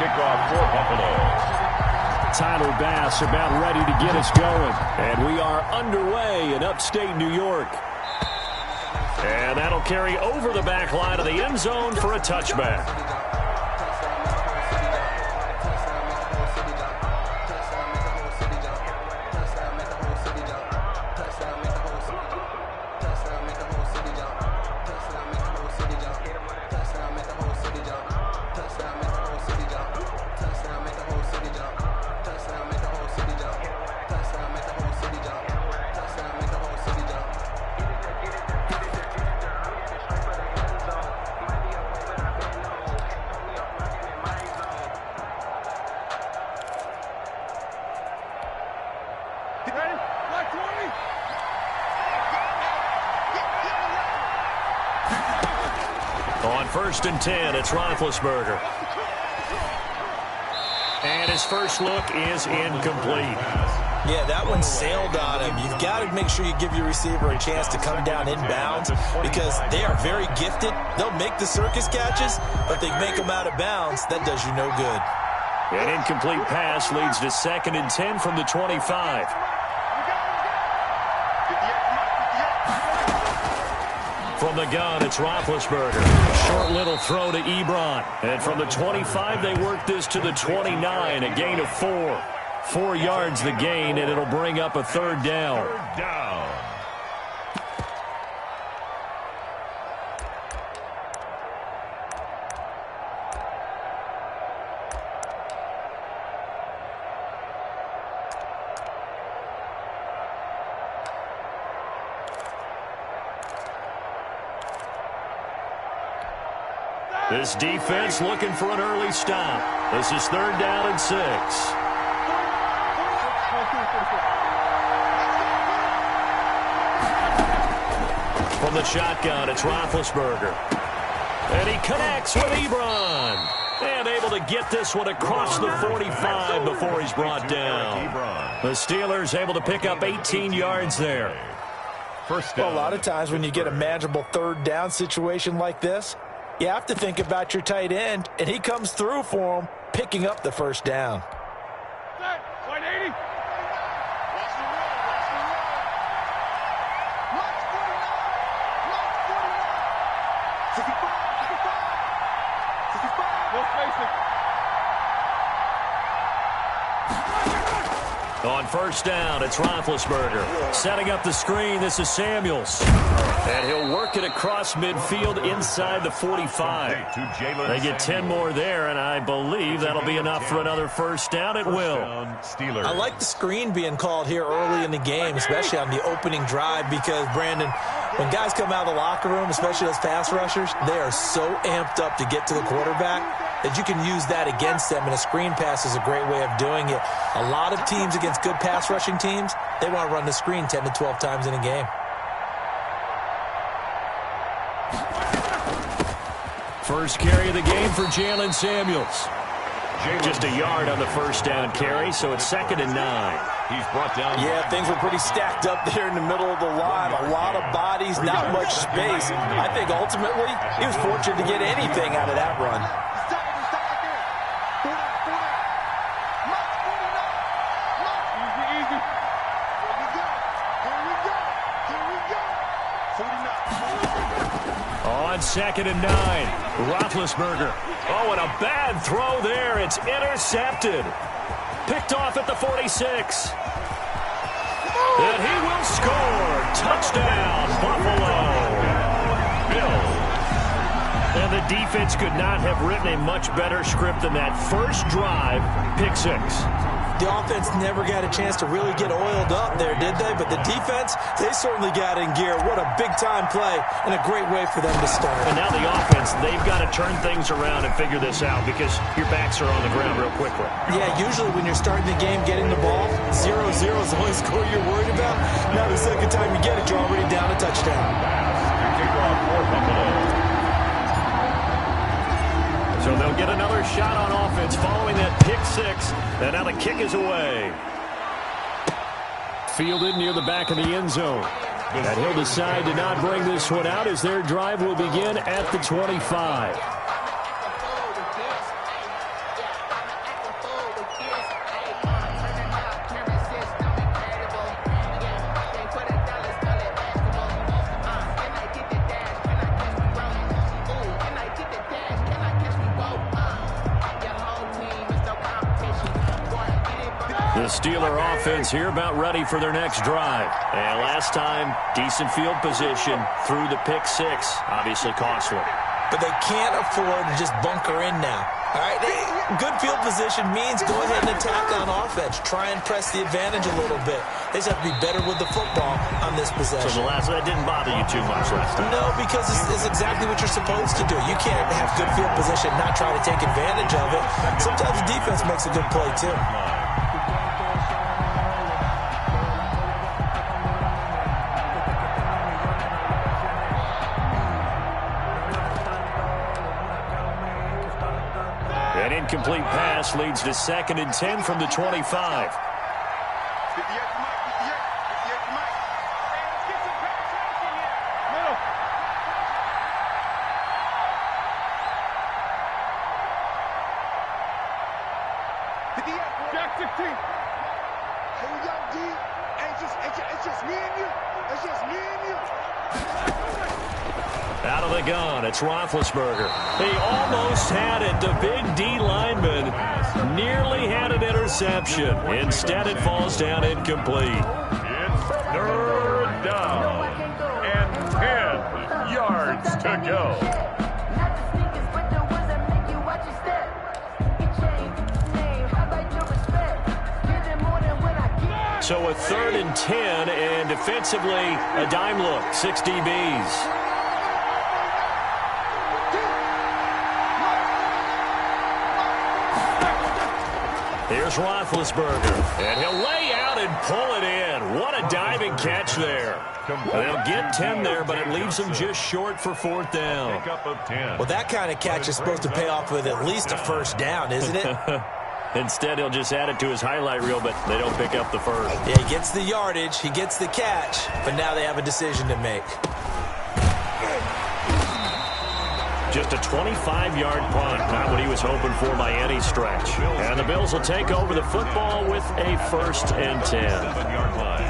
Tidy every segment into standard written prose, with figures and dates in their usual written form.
kickoff for Buffalo. Tyler Bass about ready to get us going. And we are underway in upstate New York. And that'll carry over the back line of the end zone for a touchback. On 1st and 10, it's Roethlisberger. And his first look is incomplete. Yeah, that one sailed on him. You've got to make sure you give your receiver a chance to come down inbounds because they are very gifted. They'll make the circus catches, but if they make them out of bounds, that does you no good. An incomplete pass leads to 2nd and 10 from the 25. From the gun, it's Roethlisberger. Short little throw to Ebron. And from the 25, they work this to the 29. A gain of 4. 4 yards the gain, and it'll bring up a 3rd down. Third down. This defense looking for an early stop. This is 3rd down and 6. From the shotgun, it's Roethlisberger. And he connects with Ebron. And able to get this one across the 45 before he's brought down. The Steelers able to pick up 18 yards there. First down. Well, a lot of times when you get a manageable 3rd down situation like this, you have to think about your tight end, and he comes through for him, picking up the 1st down. On 1st down, it's Roethlisberger. Setting up the screen, this is Samuels. And he'll work it across midfield inside the 45. They get 10 more there, and I believe that'll be enough for another 1st down. It will. I like the screen being called here early in the game, especially on the opening drive, because, Brandon, when guys come out of the locker room, especially those pass rushers, they are so amped up to get to the quarterback that you can use that against them, and a screen pass is a great way of doing it. A lot of teams against good pass rushing teams, they want to run the screen 10 to 12 times in a game. First carry of the game for Jalen Samuels. Just a yard on the 1st down carry, so it's 2nd and 9. He's brought down. Yeah, things were pretty stacked up there in the middle of the line. A lot of bodies, not much space. I think ultimately he was fortunate to get anything out of that run. On 2nd and 9, Roethlisberger. Oh, and a bad throw there. It's intercepted. Picked off at the 46. And he will score. Touchdown, Buffalo. Bill. And the defense could not have written a much better script than that first drive, pick 6. The offense never got a chance to really get oiled up there, did they? But the defense, they certainly got in gear. What a big-time play and a great way for them to start. And now the offense, they've got to turn things around and figure this out because your backs are on the ground real quickly. Yeah, usually when you're starting the game, getting the ball, 0-0 is the only score you're worried about. Now the second time you get it, you're already down a touchdown. Kickoff for Buffalo. So they'll get another shot on offense following that pick 6. And now the kick is away. Fielded near the back of the end zone. And he'll decide to not bring this one out as their drive will begin at the 25. The Steeler offense here about ready for their next drive. And last time, decent field position through the pick six. Obviously costly. But they can't afford to just bunker in now. All right, good field position means go ahead and attack on offense. Try and press the advantage a little bit. They just have to be better with the football on this possession. So that didn't bother you too much last time? No, because it's exactly what you're supposed to do. You can't have good field position and not try to take advantage of it. Sometimes the defense makes a good play, too. An incomplete pass leads to 2nd and 10 from the 25. Out of the gun, it's Roethlisberger. He almost had it. The big D lineman nearly had an interception. Instead, it falls down incomplete. It's 3rd down and 10 yards to go. So a 3rd and 10, and defensively, a dime look, 6 DBs. Here's Roethlisberger, and he'll lay out and pull it in. What a diving catch there. They'll get 10 there, but it leaves them just short for 4th down. Pickup of 10. Well, that kind of catch is supposed to pay off with at least a 1st down, isn't it? Instead, he'll just add it to his highlight reel, but they don't pick up the first. Yeah, he gets the yardage, he gets the catch, but now they have a decision to make. Just a 25-yard punt, not what he was hoping for by any stretch. And the Bills will take over the football with a 1st and 10. 7-yard line.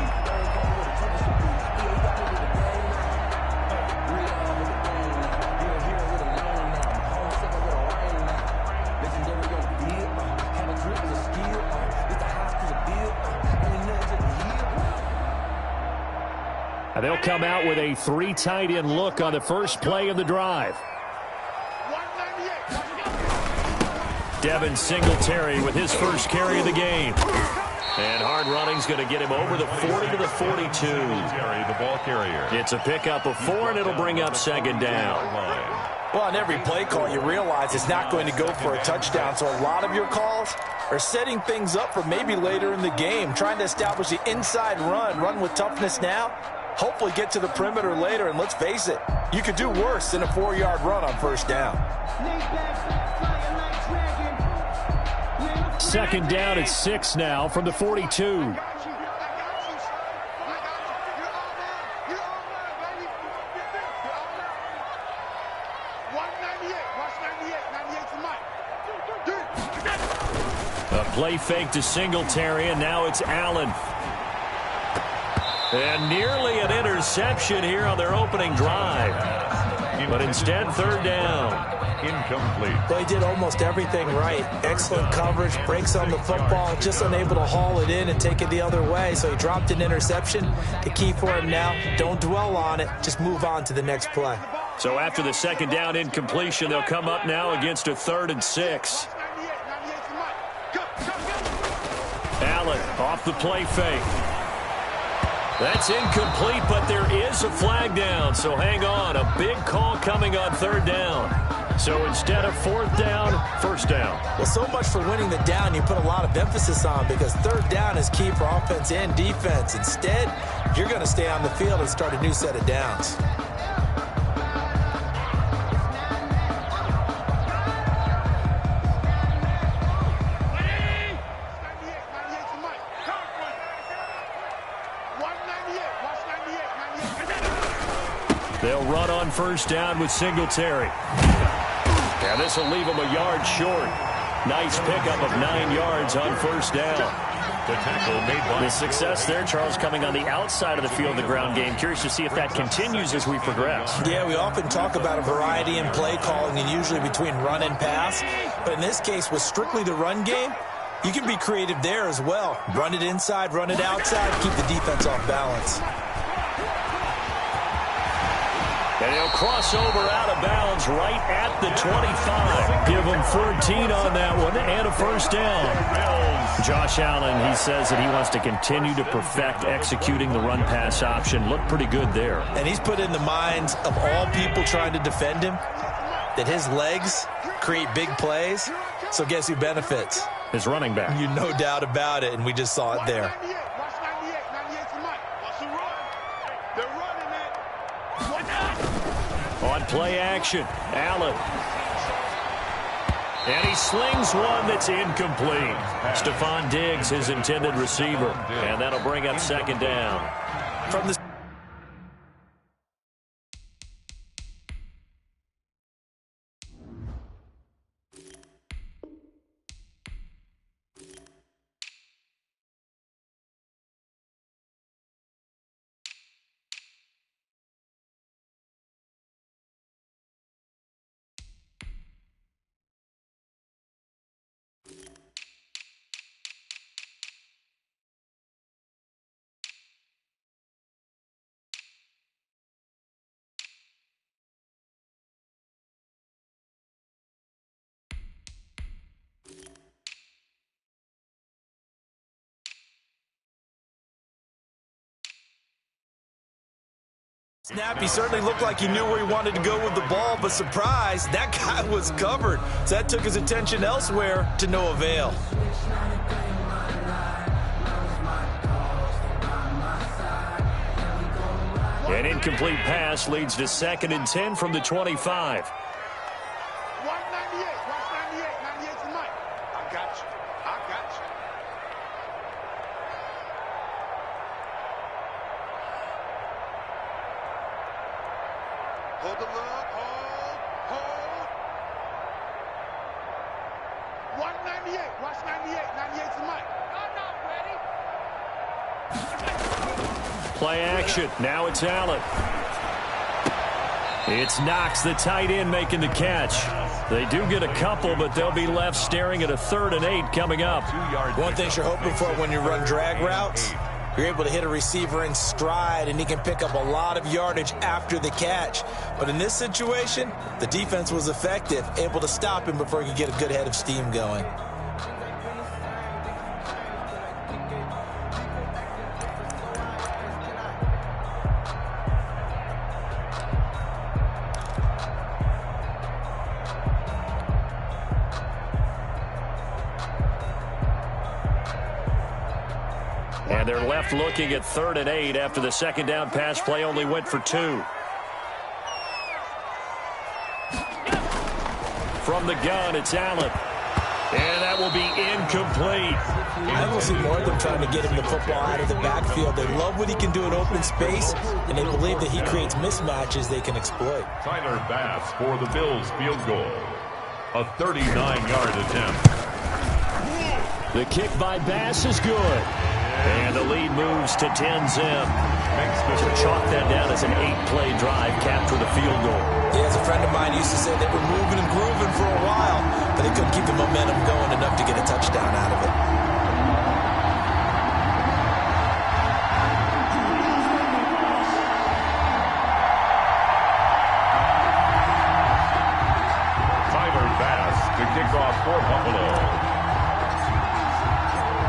And they'll come out with a 3 tight end look on the first play of the drive. Devin Singletary with his first carry of the game. And hard running's going to get him over the 40 to the 42. The ball carrier. It's a pickup of 4, and it'll bring up 2nd down. Well, on every play call, you realize it's not going to go for a touchdown, so a lot of your calls are setting things up for maybe later in the game, trying to establish the inside run with toughness now, hopefully get to the perimeter later, and let's face it, you could do worse than a 4-yard run on 1st down. 2nd down at 6 now from the 42. A play fake to Singletary, and now it's Allen. And nearly an interception here on their opening drive. But instead, 3rd down. Incomplete. Well, he did almost everything right. Excellent coverage, breaks on the football, just unable to haul it in and take it the other way. So he dropped an interception. The key for him now, don't dwell on it. Just move on to the next play. So after the 2nd down incompletion, they'll come up now against a 3rd and 6. Allen off the play fake. That's incomplete, but there is a flag down, so hang on. A big call coming on 3rd down. So instead of 4th down, 1st down. Well, so much for winning the down you put a lot of emphasis on, because 3rd down is key for offense and defense. Instead, you're going to stay on the field and start a new set of downs. They'll run on 1st down with Singletary. And this will leave them a yard short. Nice pickup of 9 yards on 1st down. The tackle made by the success there, Charles, coming on the outside of the field, the ground game. Curious to see if that continues as we progress. Yeah, we often talk about a variety in play calling and usually between run and pass. But in this case, with strictly the run game, You can be creative there as well. Run it inside, run it outside, keep the defense off balance. And he'll cross over out of bounds right at the 25. Give him 14 on that one and a first down. Josh Allen, he says that he wants to continue to perfect executing the run-pass option. Looked pretty good there. And he's put in the minds of all people trying to defend him that his legs create big plays. So guess who benefits? His running back. You no doubt about it, and we just saw it there. On play action, Allen. And he slings one that's incomplete. Stephon Diggs, his intended receiver. And that'll bring up second down. From the snap, he certainly looked like he knew where he wanted to go with the ball, but surprise, that guy was covered. So that took his attention elsewhere to no avail. An incomplete pass leads to 2nd and 10 from the 25. Hold the look, hold. 198, watch 98, 98's the mic. I'm not ready. Play action, now it's Allen. It's Knox, the tight end, making the catch. They do get a couple, but they'll be left staring at a 3rd and 8 coming up. One thing you're hoping for when you run drag routes, you're able to hit a receiver in stride, and he can pick up a lot of yardage after the catch. But in this situation, the defense was effective, able to stop him before he could get a good head of steam going. And they're left looking at 3rd and 8 after the 2nd down pass play only went for 2. From the gun, it's Allen. And that will be incomplete. I will see more of them trying to get him the football out of the backfield. They love what he can do in open space, and they believe that he creates mismatches they can exploit. Tyler Bass for the Bills field goal. A 39-yard attempt. The kick by Bass is good. And the lead moves to 10-zip. So chalk that down as an 8-play drive, capture the field goal. Yeah, as a friend of mine used to say, they were moving and grooving for a while, but they couldn't keep the momentum going enough to get a touchdown out of it. Tyler Bass to kick off for Buffalo.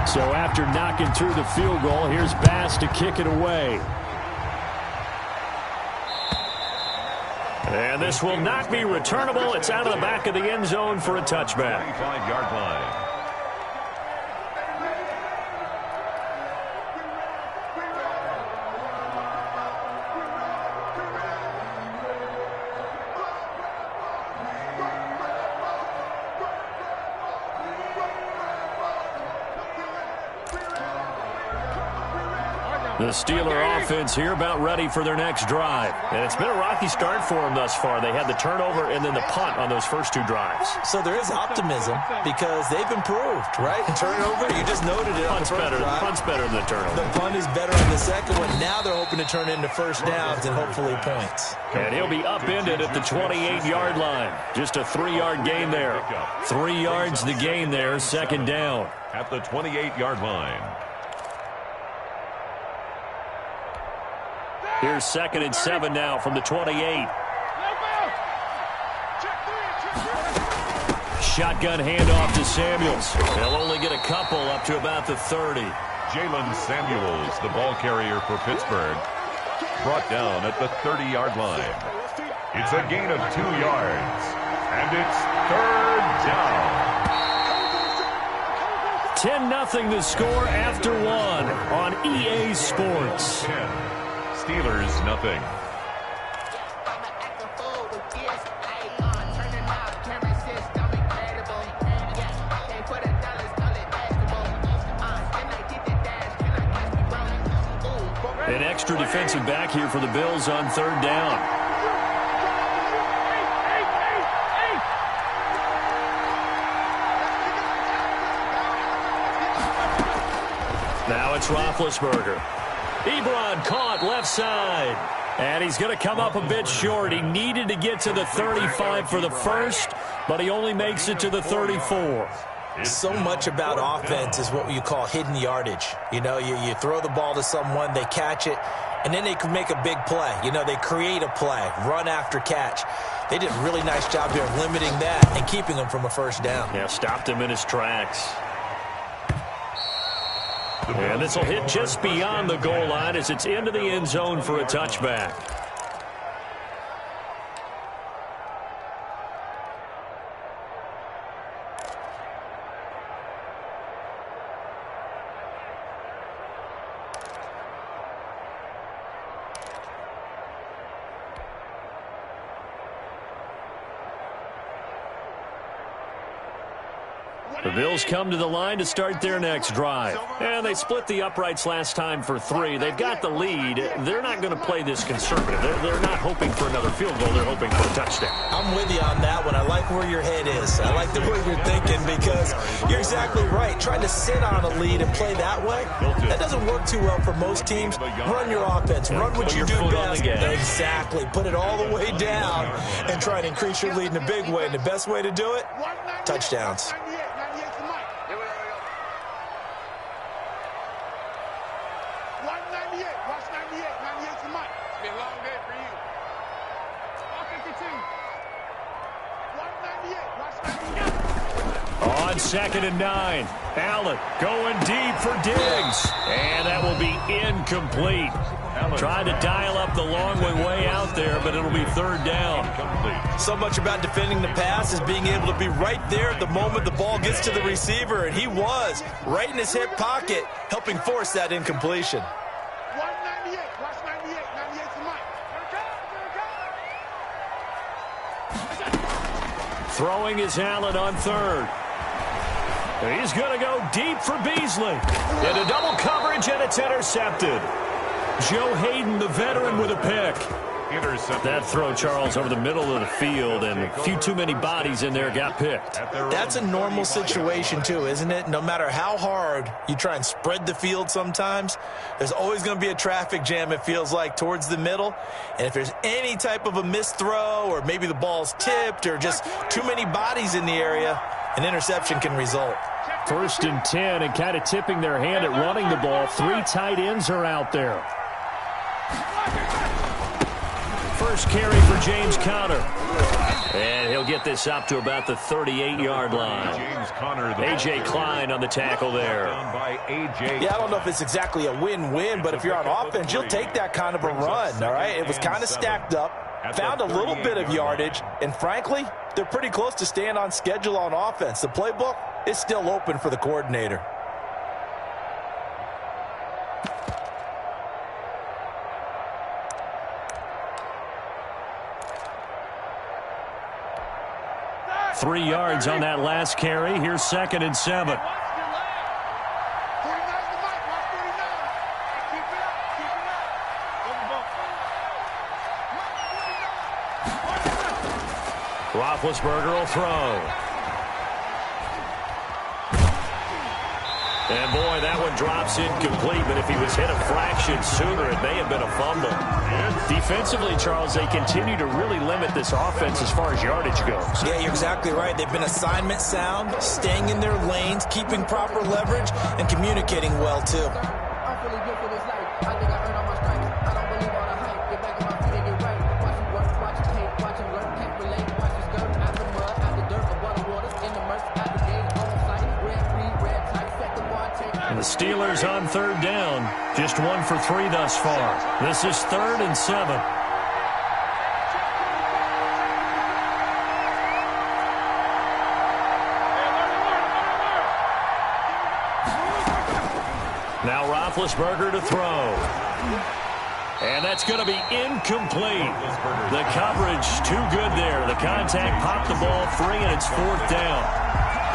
So after knocking through the field goal, here's Bass to kick it away. And this will not be returnable. It's out of the back of the end zone for a touchback. 25-yard line. The Steeler offense here about ready for their next drive. And it's been a rocky start for them thus far. They had the turnover and then the punt on those first two drives. So there is optimism because they've improved, right? Turnover, you just noted it. Punt's better than the turnover. The punt is better on the second one. Now they're hoping to turn into first downs and hopefully points. And he'll be upended at the 28-yard line. Just a 3-yard gain there. 3 yards the gain there, second down. At the 28-yard line. Here's 2nd and 7 now from the 28. Shotgun handoff to Samuels. They'll only get a couple up to about the 30. Jalen Samuels, the ball carrier for Pittsburgh, brought down at the 30-yard line. It's a gain of 2 yards, and it's third down. 10-0 the score after one on EA Sports. 10. Steelers, nothing. An extra defensive back here for the Bills on third down. Now it's Roethlisberger. Ebron caught left side. And he's going to come up a bit short. He needed to get to the 35 for the first, but he only makes it to the 34. So much about offense is what you call hidden yardage. You know, you throw the ball to someone, they catch it, and then they can make a big play. You know, they create a play, run after catch. They did a really nice job here of limiting that and keeping him from a first down. Yeah, stopped him in his tracks. And this will hit just beyond the goal line as it's into the end zone for a touchback. The Bills come to the line to start their next drive. And they split the uprights last time for 3. They've got the lead. They're not going to play this conservative. They're not hoping for another field goal. They're hoping for a touchdown. I'm with you on that one. I like where your head is. I like the way you're thinking because you're exactly right. Trying to sit on a lead and play that way, that doesn't work too well for most teams. Run your offense. Run what you do best. Exactly. Put it all the way down and try to increase your lead in a big way. And the best way to do it, touchdowns. 98. Watch 98. 98 to Mike. It's been a long day for you. Offensive team. Watch 98. Watch 98. On 2nd and 9. Allen going deep for Diggs. And that will be incomplete. Tried to dial up the long way out there, but it'll be third down. So much about defending the pass is being able to be right there at the moment the ball gets to the receiver, and he was right in his hip pocket, helping force that incompletion. 198. Watch 98. 98 to Mike. Throwing is Allen on third. He's going to go deep for Beasley. Into double coverage, and it's intercepted. Joe Hayden, the veteran, with a pick. That throw, Charles, over the middle of the field, and a few too many bodies in there got picked. That's a normal situation, too, isn't it? No matter how hard you try and spread the field sometimes, there's always going to be a traffic jam, it feels like, towards the middle. And if there's any type of a missed throw, or maybe the ball's tipped, or just too many bodies in the area, an interception can result. 1st and 10, and kind of tipping their hand at running the ball. 3 tight ends are out there. First carry for James Conner. And he'll get this up to about the 38-yard line. A.J. Klein on the tackle there. Yeah, I don't know if it's exactly a win-win, but if you're on offense, you'll take that kind of a run, all right? It was kind of stacked up, found a little bit of yardage, and frankly, they're pretty close to staying on schedule on offense. The playbook is still open for the coordinator. Three yards on that last carry. Here's 2nd and 7. 49 to Mike. Watch 49. Keep it up. Roethlisberger will throw. And, boy, that one drops incomplete, but if he was hit a fraction sooner, it may have been a fumble. Defensively, Charles, they continue to really limit this offense as far as yardage goes. Yeah, you're exactly right. They've been assignment sound, staying in their lanes, keeping proper leverage, and communicating well, too. I'm feeling good for this life. I think I earned all my stripes. I don't believe all the hype. Get back on my feet and get right. Watch him work, watch him hate, watch him work, can't relate. Watch his skirt, out the mud, out the dirt, above the waters, in the murk, out the gate, on sight. Red, green, red, tight, set the bar, take. And the Steelers on third down. Just 1 for 3 thus far. This is 3rd and 7. Now Roethlisberger to throw. And that's going to be incomplete. The coverage too good there. The contact popped the ball free, and it's 4th down.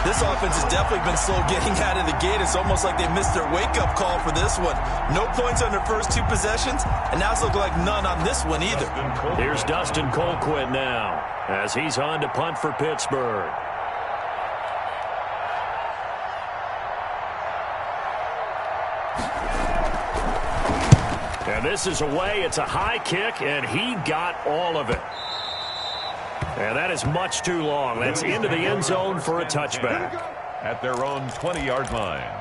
This offense has definitely been slow getting out of the gate. It's almost like they missed their wake-up call for this one. No points on their first 2 possessions, and now it's looking like none on this one either. Here's Dustin Colquitt now as he's on to punt for Pittsburgh. And this is away. It's a high kick, and he got all of it. And that is much too long. That's into the end zone for a touchback. At their own 20-yard line.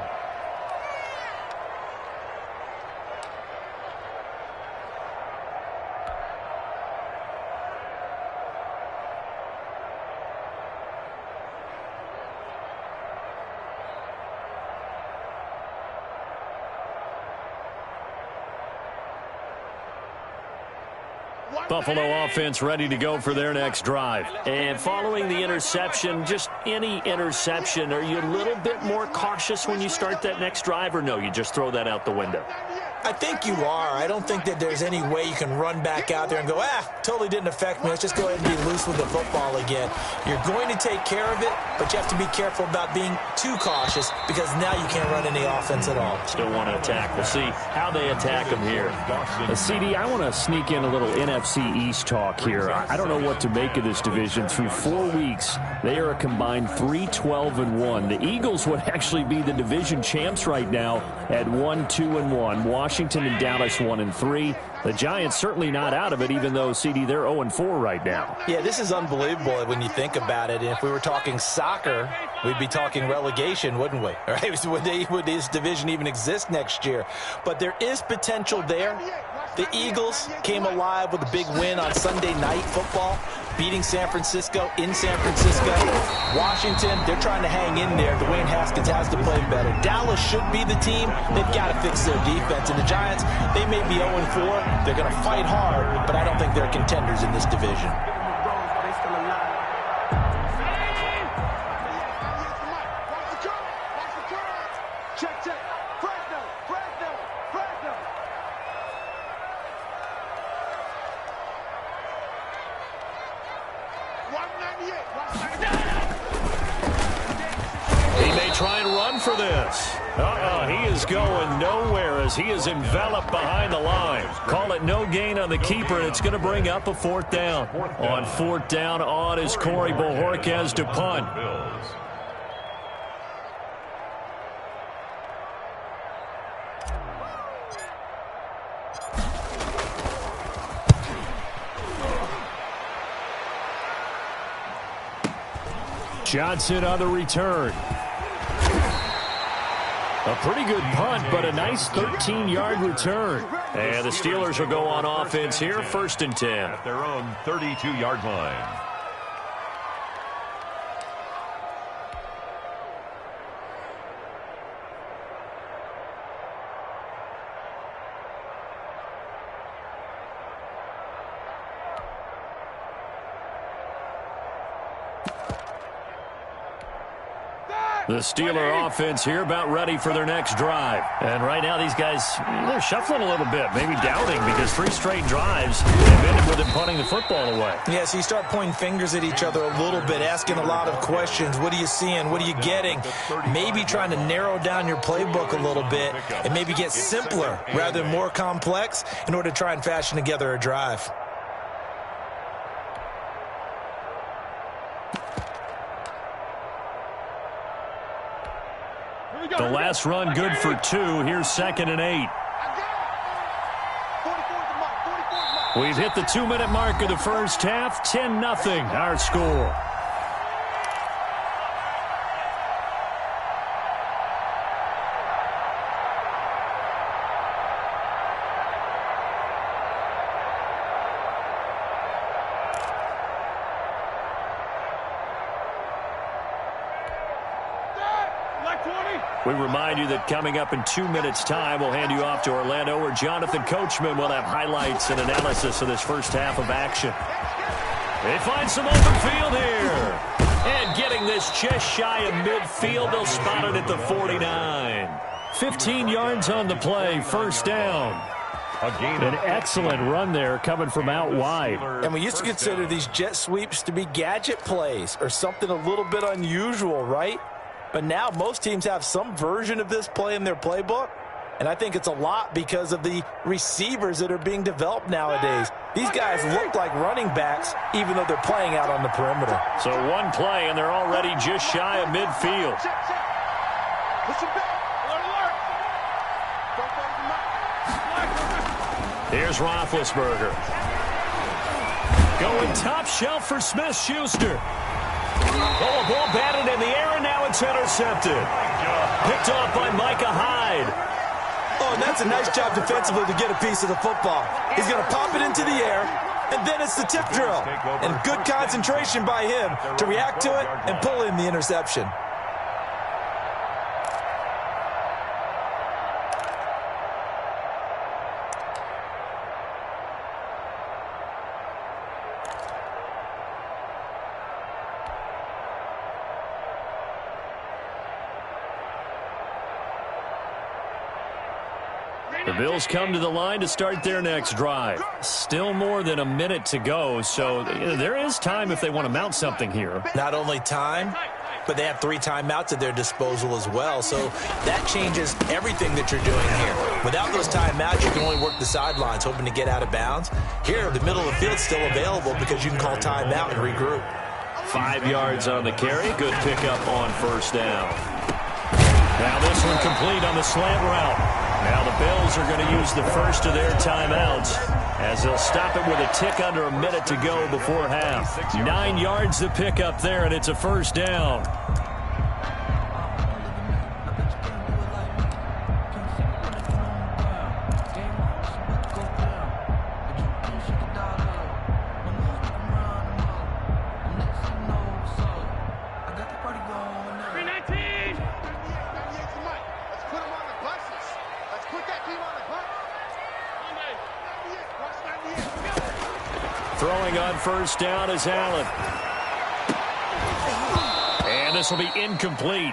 Buffalo offense ready to go for their next drive. And following the interception, just any interception, are you a little bit more cautious when you start that next drive, or no, you just throw that out the window? I think you are. I don't think that there's any way you can run back out there and go, totally didn't affect me. Let's just go ahead and be loose with the football again. You're going to take care of it, but you have to be careful about being too cautious because now you can't run any offense at all. Still want to attack. We'll see how they attack them here. CD, I want to sneak in a little NFC East talk here. I don't know what to make of this division. Through 4 weeks, they are a combined 3-12-1. The Eagles would actually be the division champs right now at 1-2-1. Washington and Dallas 1-3. The Giants certainly not out of it, even though, CD, they're 0-4 right now. Yeah, this is unbelievable when you think about it. And if we were talking soccer, we'd be talking relegation, wouldn't we? Right? Would this division even exist next year? But there is potential there. The Eagles came alive with a big win on Sunday Night Football, beating San Francisco in San Francisco. Washington, they're trying to hang in there. Dwayne Haskins has to play better. Dallas should be the team. They've got to fix their defense. And the Giants, they may be 0-4. They're going to fight hard, but I don't think they're contenders in this division. He may try and run for this. He is going nowhere as he is enveloped behind the line. Call it no gain on the keeper, and it's going to bring up a 4th down. On 4th down, on is Corey Bojorquez to punt. Johnson on the return. A pretty good punt, but a nice 13-yard return. And the Steelers will go on offense here, 1st and 10. At their own 32-yard line. The Steeler offense here about ready for their next drive. And right now these guys, they're shuffling a little bit, maybe doubting because 3 straight drives have ended with them punting the football away. Yeah, so you start pointing fingers at each other a little bit, asking a lot of questions. What are you seeing? What are you getting? Maybe trying to narrow down your playbook a little bit and maybe get simpler rather than more complex in order to try and fashion together a drive. The last run good for 2. Here's 2nd and 8. We've hit the 2-minute mark of the first half. 10-0 our score. We remind you that coming up in 2 minutes' time, we'll hand you off to Orlando, where Jonathan Coachman will have highlights and analysis of this first half of action. They find some open field here. And getting this just shy of midfield, they'll spot it at the 49. 15 yards on the play, first down. An excellent run there coming from out wide. And we used to consider these jet sweeps to be gadget plays or something a little bit unusual, right? But now most teams have some version of this play in their playbook, and I think it's a lot because of the receivers that are being developed nowadays. These guys look like running backs even though they're playing out on the perimeter. So one play, and they're already just shy of midfield. Here's Roethlisberger. Going top shelf for Smith-Schuster. Oh, a ball batted in the air, and now it's intercepted. Picked off by Micah Hyde. Oh, and that's a nice job defensively to get a piece of the football. He's going to pop it into the air, and then it's the tip drill. And good concentration by him to react to it and pull in the interception. The Bills come to the line to start their next drive. Still more than a minute to go, so there is time if they want to mount something here. Not only time, but they have 3 timeouts at their disposal as well, so that changes everything that you're doing here. Without those timeouts, you can only work the sidelines, hoping to get out of bounds. Here, the middle of the field's still available because you can call timeout and regroup. 5 yards on the carry. Good pickup on first down. Now this one complete on the slant route. Now the Bills are going to use the first of their timeouts as they'll stop it with a tick under a minute to go before half. 9 yards to pick up there, and it's a first down. Throwing on first down is Allen. And this will be incomplete.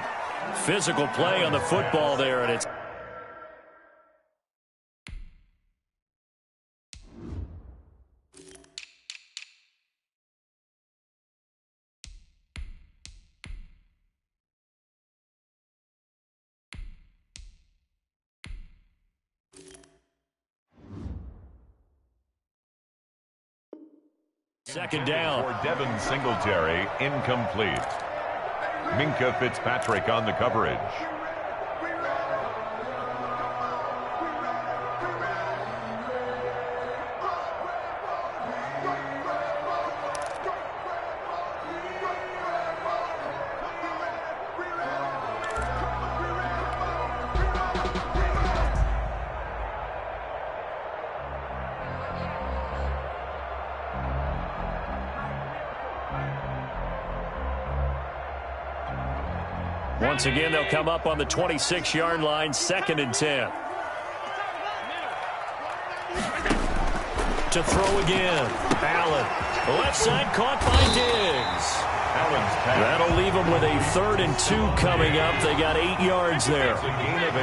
Physical play on the football there, and it's... Second down. For Devin Singletary, incomplete. Minka Fitzpatrick on the coverage. Once again, they'll come up on the 26-yard line, 2nd and 10. To throw again. Allen. Left side caught by Diggs. That'll leave them with a 3rd and 2 coming up. They got 8 yards there.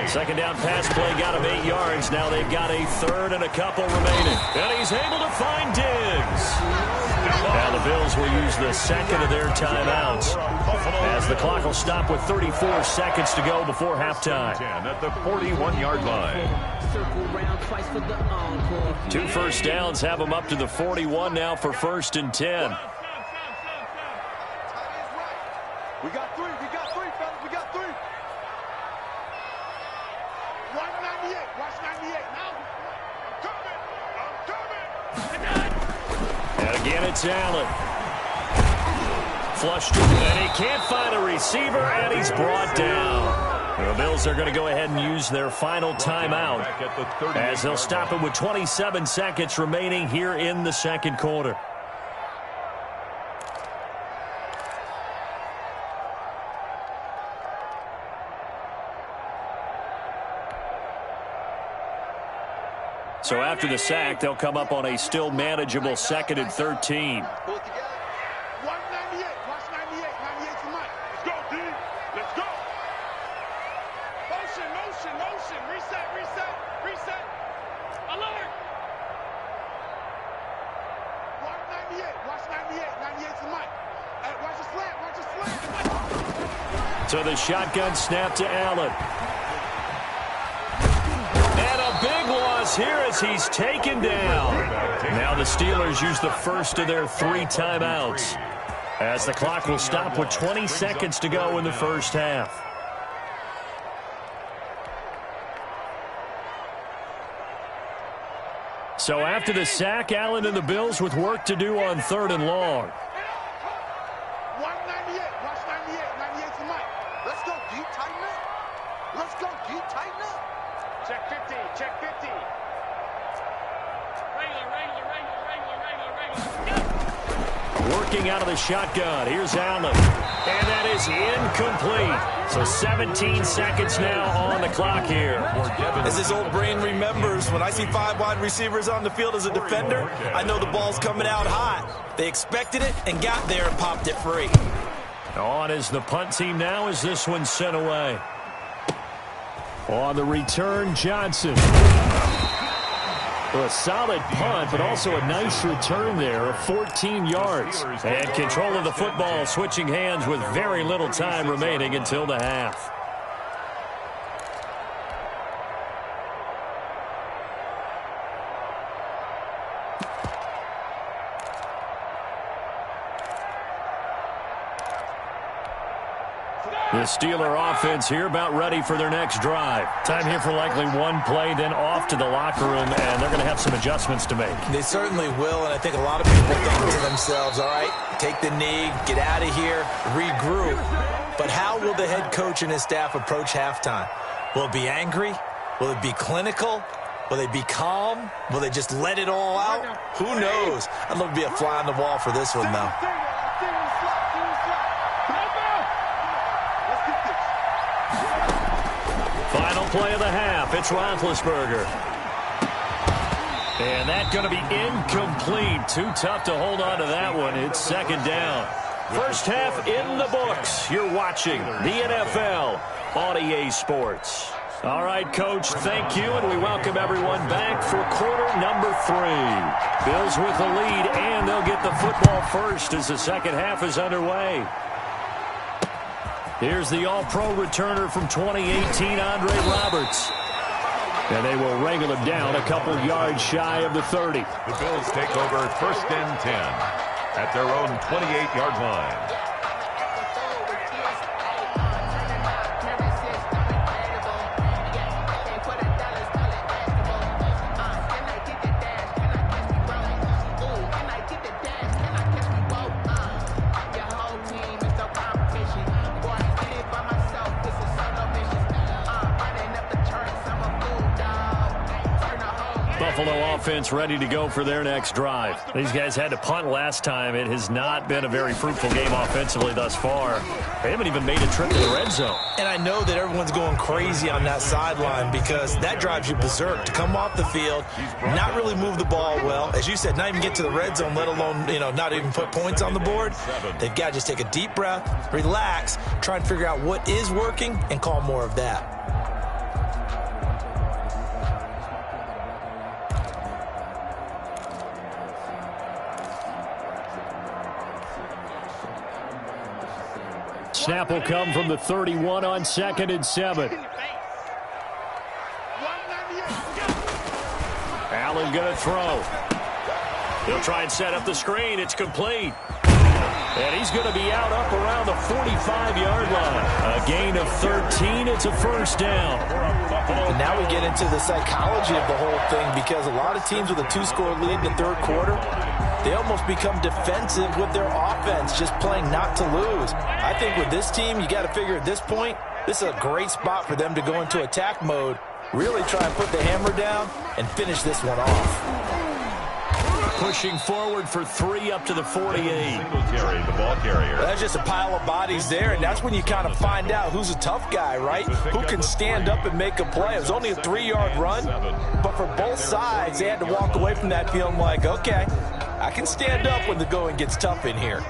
Second down pass play got them 8 yards. Now they've got a 3rd and a couple remaining. And he's able to find Diggs. Now the Bills will use the second of their timeouts as the clock will stop with 34 seconds to go before halftime. 10 at the 41-yard line. 2 first downs have them up to the 41 now for 1st and 10. We got 3, fellas. We got 3. It's Allen. Flushed, and he can't find a receiver, and he's brought down. The Bills are going to go ahead and use their final timeout as they'll stop it with 27 seconds remaining here in the second quarter. So after the sack, they'll come up on a still manageable 2nd and 13. 198. Watch 98. 98 to Mike. Let's go, D. Let's go. Motion. Reset. Alert. 198. Watch 98. 98 to Mike. Hey, watch the slant. So the shotgun snap to Allen. And a big loss here as he's taken down. Now the Steelers use the first of their 3 timeouts as the clock will stop with 20 seconds to go in the first half. So after the sack, Allen and the Bills with work to do on 3rd and long. 198. Watch 98. 98 to Mike. Let's go, D. Tighten up. Let's go, D. Tighten up. Check 50. Regular. Working out of the shotgun. Here's Allen. And that is incomplete. So 17 seconds now on the clock here. As his old brain remembers, when I see 5 wide receivers on the field as a defender, I know the ball's coming out hot. They expected it and got there and popped it free. On is the punt team now as this one's sent away. On the return, Johnson. Well, a solid punt, but also a nice return there of 14 yards. And control of the football switching hands with very little time remaining until the half. The Steeler offense here about ready for their next drive. Time here for likely one play, then off to the locker room, and they're going to have some adjustments to make. They certainly will, and I think a lot of people think to themselves, all right, take the knee, get out of here, regroup. But how will the head coach and his staff approach halftime? Will it be angry? Will it be clinical? Will they be calm? Will they just let it all out? Who knows? I'd love to be a fly on the wall for this one, though. Final play of the half. It's Roethlisberger. And that's going to be incomplete. Too tough to hold on to that one. It's 2nd down. First half in the books. You're watching the NFL on EA Sports. All right, Coach, thank you, and we welcome everyone back for quarter number 3. Bills with the lead, and they'll get the football first as the second half is underway. Here's the All-Pro returner from 2018, Andre Roberts. And they will wrangle him down a couple yards shy of the 30. The Bills take over 1st and 10 at their own 28-yard line. Buffalo offense ready to go for their next drive. These guys had to punt last time. It has not been a very fruitful game offensively thus far. They haven't even made a trip to the red zone. And I know that everyone's going crazy on that sideline because that drives you berserk to come off the field, not really move the ball well. As you said, not even get to the red zone, let alone, not even put points on the board. They've got to just take a deep breath, relax, try and figure out what is working and call more of that. Snap will come from the 31 on 2nd and 7. Allen going to throw. He'll try and set up the screen. It's complete. And he's going to be out up around the 45-yard line. A gain of 13. It's a first down. And now we get into the psychology of the whole thing because a lot of teams with a 2-score lead in the third quarter, they almost become defensive with their offense, just playing not to lose. I think with this team, you got to figure at this point, this is a great spot for them to go into attack mode, really try and put the hammer down and finish this one off. Pushing forward for 3 up to the 48. Singletary, the ball carrier. That's just a pile of bodies there, and that's when you kind of find out who's a tough guy, right? Who can stand up and make a play. It was only a 3-yard run, but for both sides, they had to walk away from that feeling like, okay, I can stand up when the going gets tough in here.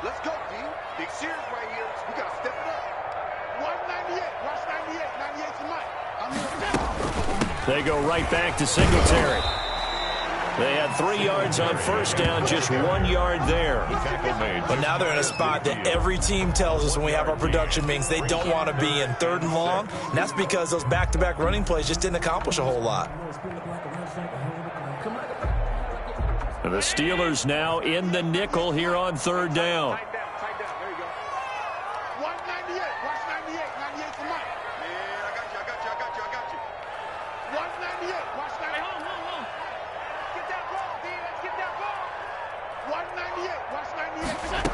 Let's go, D. Big series right here. We got to step it up. 198. Watch 98. 98 to Mike. They go right back to Singletary. They had 3 yards on first down, just 1 yard there. But now they're in a spot that every team tells us when we have our production meetings they don't want to be in, 3rd and long. And that's because those back-to-back running plays just didn't accomplish a whole lot. And the Steelers now in the nickel here on 3rd down. Tight down. There you go. 198. Watch 98. 98 to Mike. Man, I got you. 198. Watch 98. Hold. Get that ball, D. Let's get that ball. 198. Watch 98.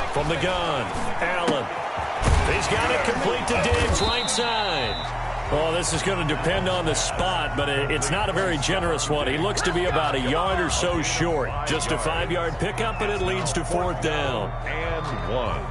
From the gun, Allen. He's got it complete to Diggs, right side. Oh, this is going to depend on the spot, but it's not a very generous one. He looks to be about a yard or so short. Just a 5-yard pickup, and it leads to 4th down. And 1.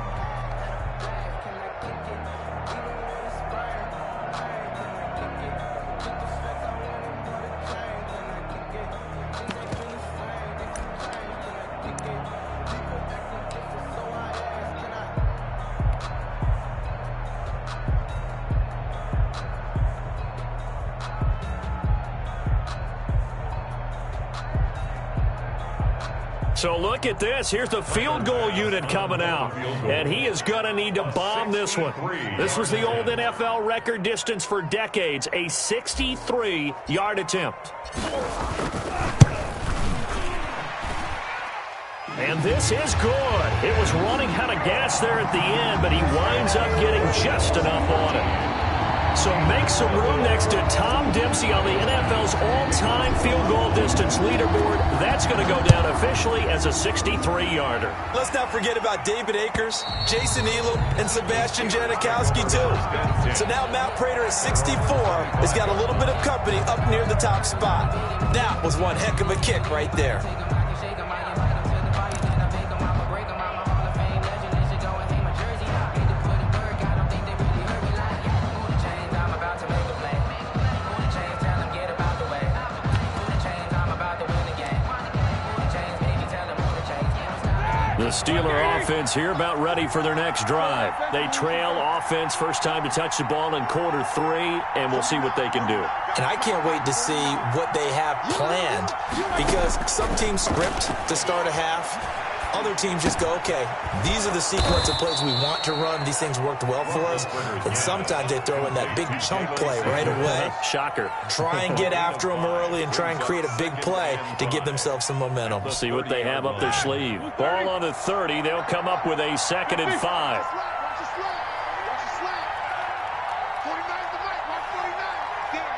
So look at this. Here's the field goal unit coming out. And he is going to need to bomb this one. This was the old NFL record distance for decades, a 63-yard attempt. And this is good. It was running out of gas there at the end, but he winds up getting just enough on it. So make some room next to Tom Dempsey on the NFL's all-time field goal distance leaderboard. That's going to go down officially as a 63-yarder. Let's not forget about David Akers, Jason Elam, and Sebastian Janikowski, too. So now Matt Prater at 64 has got a little bit of company up near the top spot. That was one heck of a kick right there. The Steeler offense here about ready for their next drive. They trail offense, first time to touch the ball in quarter 3, and we'll see what they can do. And I can't wait to see what they have planned, because some teams script to start a half. Other teams just go, okay, these are the sequence of plays we want to run. These things worked well for us. And sometimes they throw in that big chunk play right away. Shocker. Try and get after them early and try and create a big play to give themselves some momentum. See what they have up their sleeve. Ball on the 30. They'll come up with a 2nd and 5. Watch the slide. 49 to Mike. Watch 49. Damn.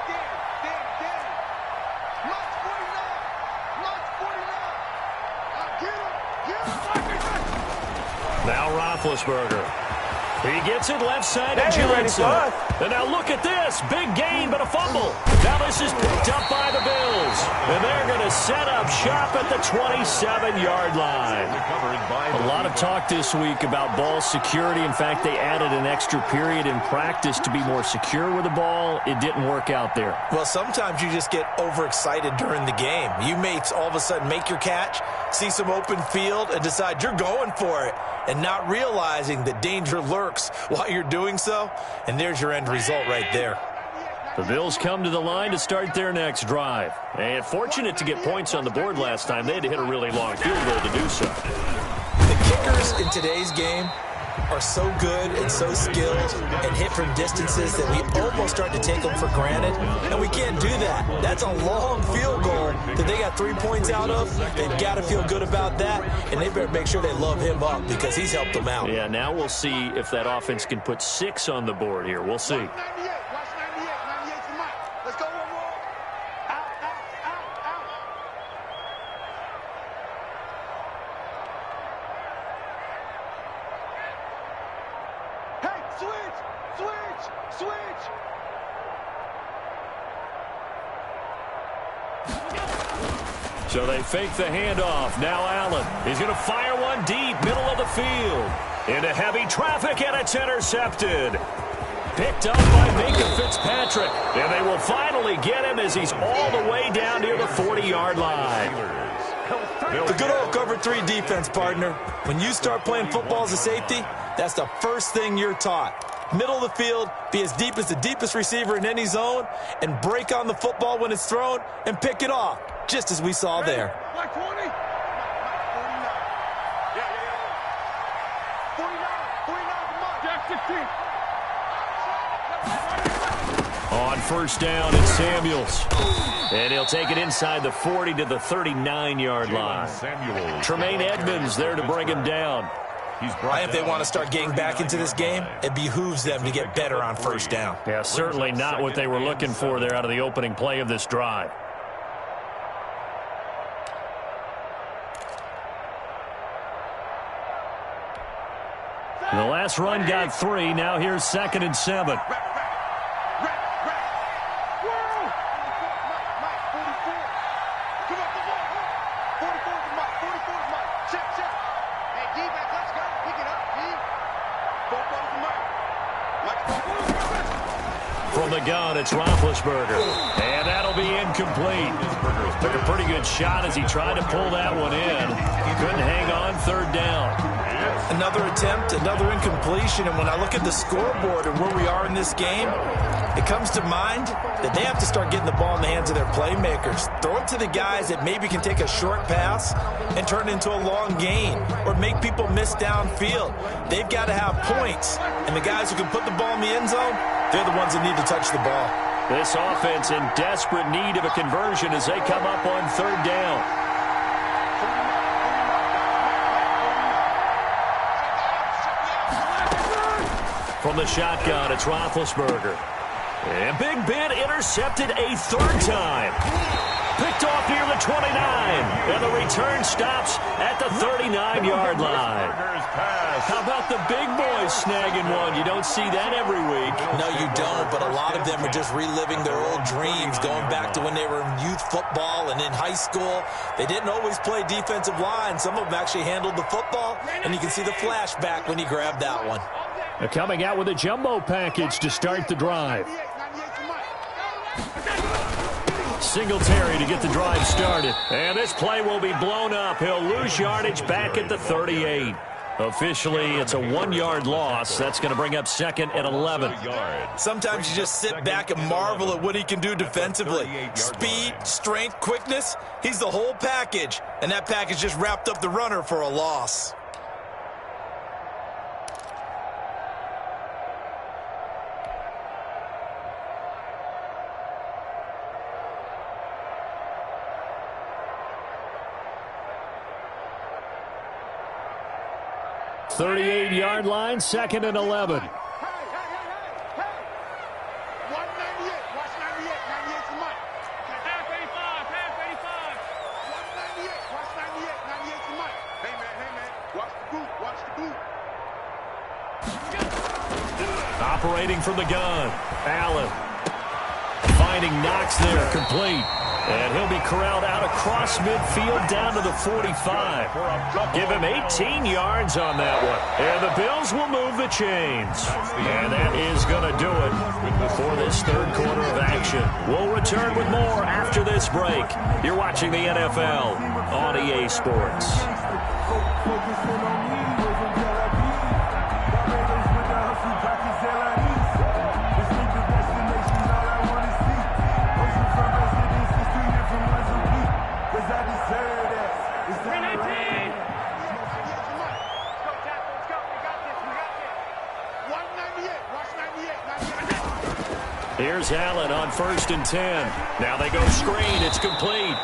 Watch 49. Watch 49. Get him. Now Roethlisberger. He gets it left side to Johnson. And now look at this. Big gain, but a fumble. Now this is picked up by the Bills. And they're going to set up shop at the 27-yard line. A lot of talk this week about ball security. In fact, they added an extra period in practice to be more secure with the ball. It didn't work out there. Well, sometimes you just get overexcited during the game. You may all of a sudden make your catch, see some open field, and decide you're going for it, and not realizing that danger lurks while you're doing so. And there's your end result right there. The Bills come to the line to start their next drive. And fortunate to get points on the board last time. They had to hit a really long field goal to do so. The kickers in today's game are so good and so skilled and hit from distances that we almost start to take them for granted, and we can't do that. That's a long field goal that they got 3 points out of. They've got to feel good about that, and they better make sure they love him up because he's helped them out. Yeah, now we'll see if that offense can put 6 on the board here. We'll see. 98. Watch 98. 98 to Mike. Let's go, one more. Out. Switch. So they fake the handoff. Now Allen. He's going to fire one deep, middle of the field. Into heavy traffic, and it's intercepted. Picked up by Minka Fitzpatrick. And they will finally get him as he's all the way down near the 40-yard line. The good old cover 3 defense, partner. When you start playing football as a safety, that's the first thing you're taught. Middle of the field, be as deep as the deepest receiver in any zone, and break on the football when it's thrown and pick it off, just as we saw there. Like 20. 49. Yeah. 49. Jack 15. On first down, it's Samuels. And he'll take it inside the 40 to the 39-yard line. Tremaine Edmonds there to bring him down. If they want to start getting back into this game, it behooves them to get better on first down. Yeah, certainly not what they were looking for there out of the opening play of this drive. The last run got 3. Now here's 2nd and 7. From the gun, it's Roethlisberger. And that'll be incomplete. Took a pretty good shot as he tried to pull that one in. Couldn't hang on 3rd down. Another attempt, another incompletion, and when I look at the scoreboard and where we are in this game, it comes to mind that they have to start getting the ball in the hands of their playmakers. Throw it to the guys that maybe can take a short pass and turn it into a long gain or make people miss downfield. They've got to have points, and the guys who can put the ball in the end zone, they're the ones that need to touch the ball. This offense in desperate need of a conversion as they come up on 3rd down. From the shotgun, it's Roethlisberger. And Big Ben intercepted a 3rd time. Picked off near the 29. And the return stops at the 39-yard line. How about the big boys snagging one? You don't see that every week. No, you don't, but a lot of them are just reliving their old dreams, going back to when they were in youth football and in high school. They didn't always play defensive line. Some of them actually handled the football, and you can see the flashback when he grabbed that one. They're coming out with a jumbo package to start the drive. Singletary to get the drive started. And this play will be blown up. He'll lose yardage back at the 38. Officially, it's a 1-yard loss. That's going to bring up 2nd and 11. Sometimes you just sit back and marvel at what he can do defensively. Speed, strength, quickness, he's the whole package. And that package just wrapped up the runner for a loss. The 38-yard line, 2nd and 11. Hey. 198. Watch 98. 98 for Mike. Half 85. 198. Watch 98. 98 for Mike. Hey, man. Watch the boot. Operating from the gun. Allen. Finding Knox there, complete. And he'll be corralled out across midfield down to the 45. Give him 18 yards on that one. And the Bills will move the chains. And that is going to do it for this 3rd quarter of action. We'll return with more after this break. You're watching the NFL on EA Sports. Here's Allen on 1st and 10. Now they go screen. It's complete.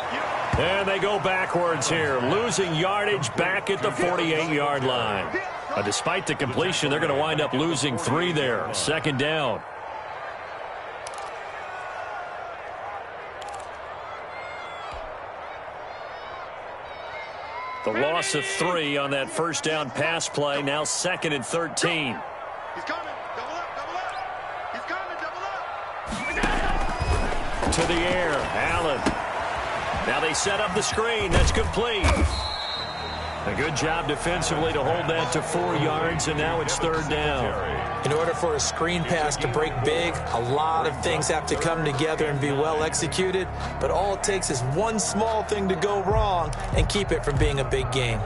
And they go backwards here, losing yardage back at the 48-yard line. Despite the completion, they're going to wind up losing 3 there. 2nd down. The loss of 3 on that first down pass play. Now 2nd and 13. He's coming. Double up. to the air. Allen. Now they set up the screen. That's complete. A good job defensively to hold that to 4 yards, and now it's third down. In order for a screen pass to break big, a lot of things have to come together and be well executed, but all it takes is one small thing to go wrong and keep it from being a big game.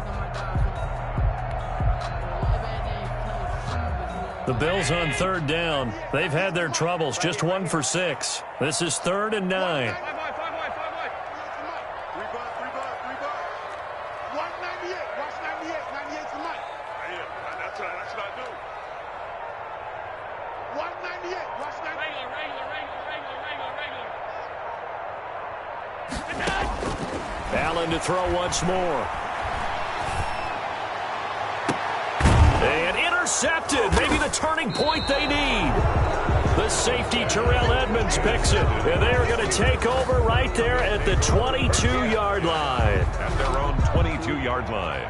The Bills on third down. They've had their troubles, just 1 for 6. This is 3rd and 9. Allen to throw once more. And intercepted. Maybe the turning point they need. The safety, Terrell Edmonds, picks it. And they are going to take over right there at the 22-yard line. At their own 22-yard line.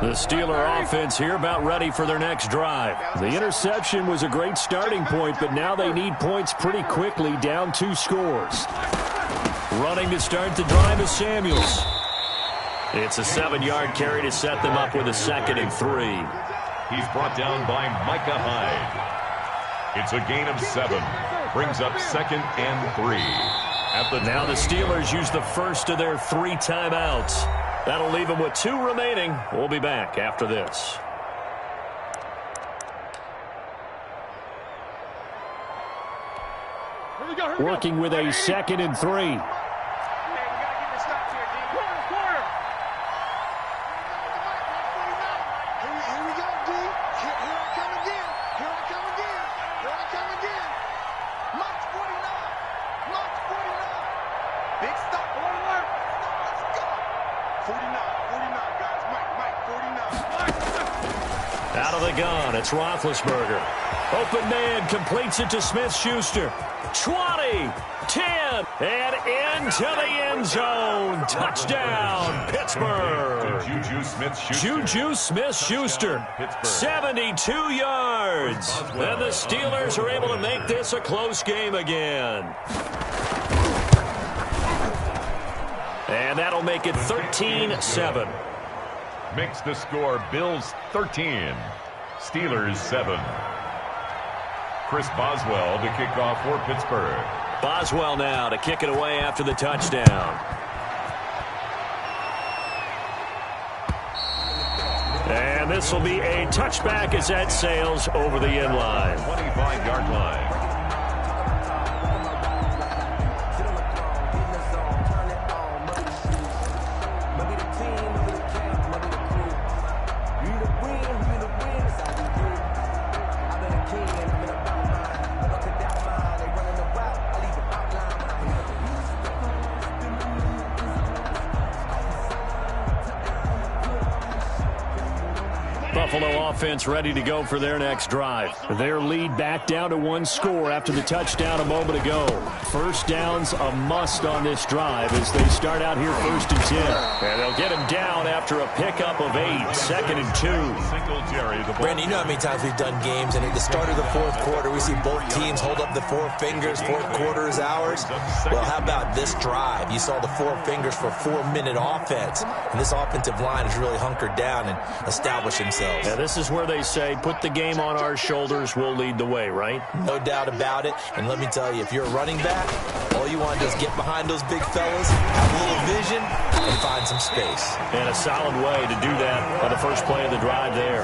The Steeler offense here about ready for their next drive. The interception was a great starting point, but now they need points pretty quickly, down 2 scores. Running to start the drive is Samuels. It's a 7-yard carry to set them up with a 2nd and 3. He's brought down by Micah Hyde. It's a gain of 7. Brings up 2nd and 3. Now the Steelers use the first of their 3 timeouts. That'll leave them with 2 remaining. We'll be back after this. Working with a 2nd and 3. Out of the gun, it's Roethlisberger. Open man completes it to Smith-Schuster. 20, 10, and into the end zone. Touchdown, Pittsburgh. Juju Smith-Schuster, 72 yards. And the Steelers are able to make this a close game again. And that'll make it 13-7. Makes the score Bills 13, Steelers 7. Chris Boswell to kick off for Pittsburgh. Boswell now to kick it away after the touchdown. And this will be a touchback as that sails over the end line. 25-yard line. Buffalo offense ready to go for their next drive. Their lead back down to 1 score after the touchdown a moment ago. First down's a must on this drive as they start out here 1st and 10. And they'll get him down after a pickup of 8, 2nd and 2. Brandon, you know how many times we've done games, and at the start of the 4th quarter, we see both teams hold up the 4 fingers, 4th quarter is ours. Well, how about this drive? You saw the 4 fingers for 4-minute offense, and this offensive line has really hunkered down and established themselves. Yeah, this is where they say, put the game on our shoulders, we'll lead the way, right? No doubt about it. And let me tell you, if you're a running back, all you want to do is get behind those big fellas, have a little vision, and find some space. And a solid way to do that on the first play of the drive there.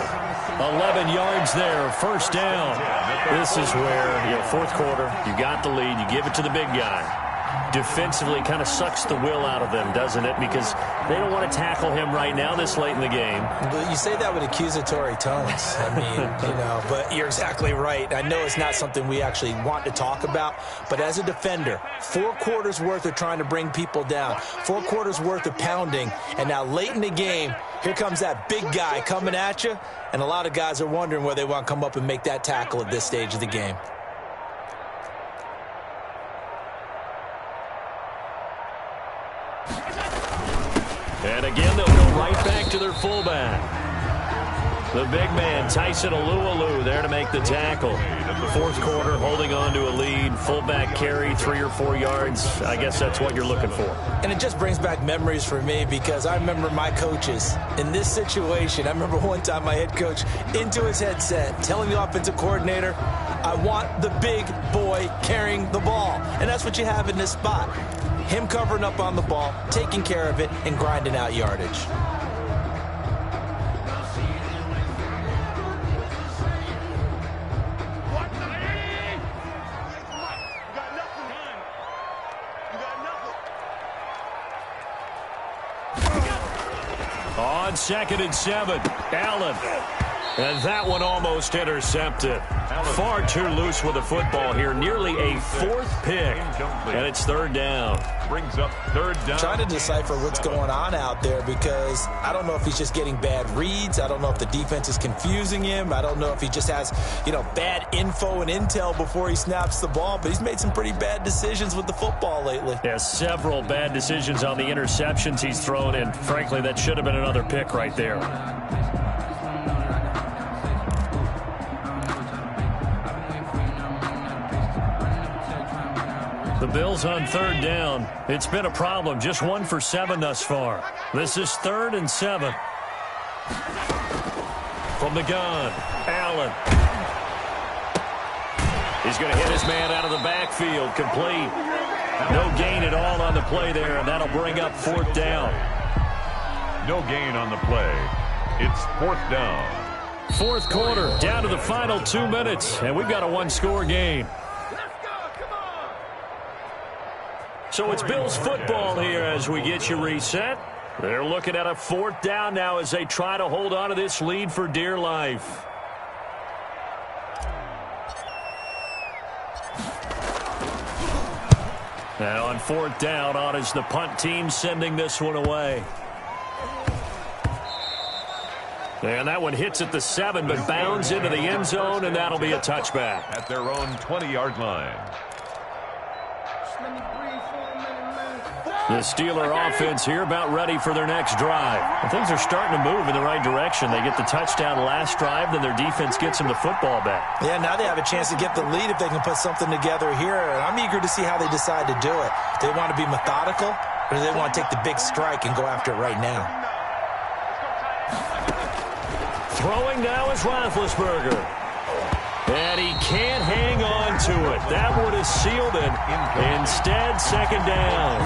11 yards there, first down. This is where, 4th quarter, you got the lead, you give it to the big guy. Defensively kind of sucks the will out of them, doesn't it? Because they don't want to tackle him right now this late in the game. But you say that with accusatory tones. I mean, but you're exactly right. I know it's not something we actually want to talk about, but as a defender, 4 quarters worth of trying to bring people down, 4 quarters worth of pounding, and now late in the game, here comes that big guy coming at you, and a lot of guys are wondering where they want to come up and make that tackle at this stage of the game. And again, they'll go right back to their fullback. The big man, Tyson Alualu, there to make the tackle. Fourth quarter, holding on to a lead. Fullback carry, 3 or 4 yards. I guess that's what you're looking for. And it just brings back memories for me because I remember my coaches in this situation. I remember one time my head coach into his headset telling the offensive coordinator, I want the big boy carrying the ball. And that's what you have in this spot. Him covering up on the ball, taking care of it, and grinding out yardage. On 2nd and 7, Allen. And that one almost intercepted. Far too loose with the football here. Nearly a 4th pick. And it's 3rd down. Brings up 3rd down. Trying to decipher what's going on out there because I don't know if he's just getting bad reads. I don't know if the defense is confusing him. I don't know if he just has, bad info and intel before he snaps the ball. But he's made some pretty bad decisions with the football lately. Yeah, several bad decisions on the interceptions he's thrown. And frankly, that should have been another pick right there. The Bills on 3rd down. It's been a problem. Just 1 for 7 thus far. This is 3rd and 7. From the gun, Allen. He's going to hit his man out of the backfield. Complete. No gain at all on the play there, and that'll bring up 4th down. No gain on the play. It's 4th down. 4th quarter, down to the final 2 minutes, and we've got a 1-score game. So it's Bills football here as we get you reset. They're looking at a 4th down now as they try to hold on to this lead for dear life. Now on 4th down, on is the punt team sending this one away. And that one hits at the 7, but bounds into the end zone, and that'll be a touchback. At their own 20-yard line. The Steeler offense here about ready for their next drive. And things are starting to move in the right direction. They get the touchdown last drive, then their defense gets them the football back. Yeah, now they have a chance to get the lead if they can put something together here. And I'm eager to see how they decide to do it. Do they want to be methodical, or do they want to take the big strike and go after it right now? Throwing now is Roethlisberger. And he can't hang on to it. That would have sealed it. Instead, 2nd down.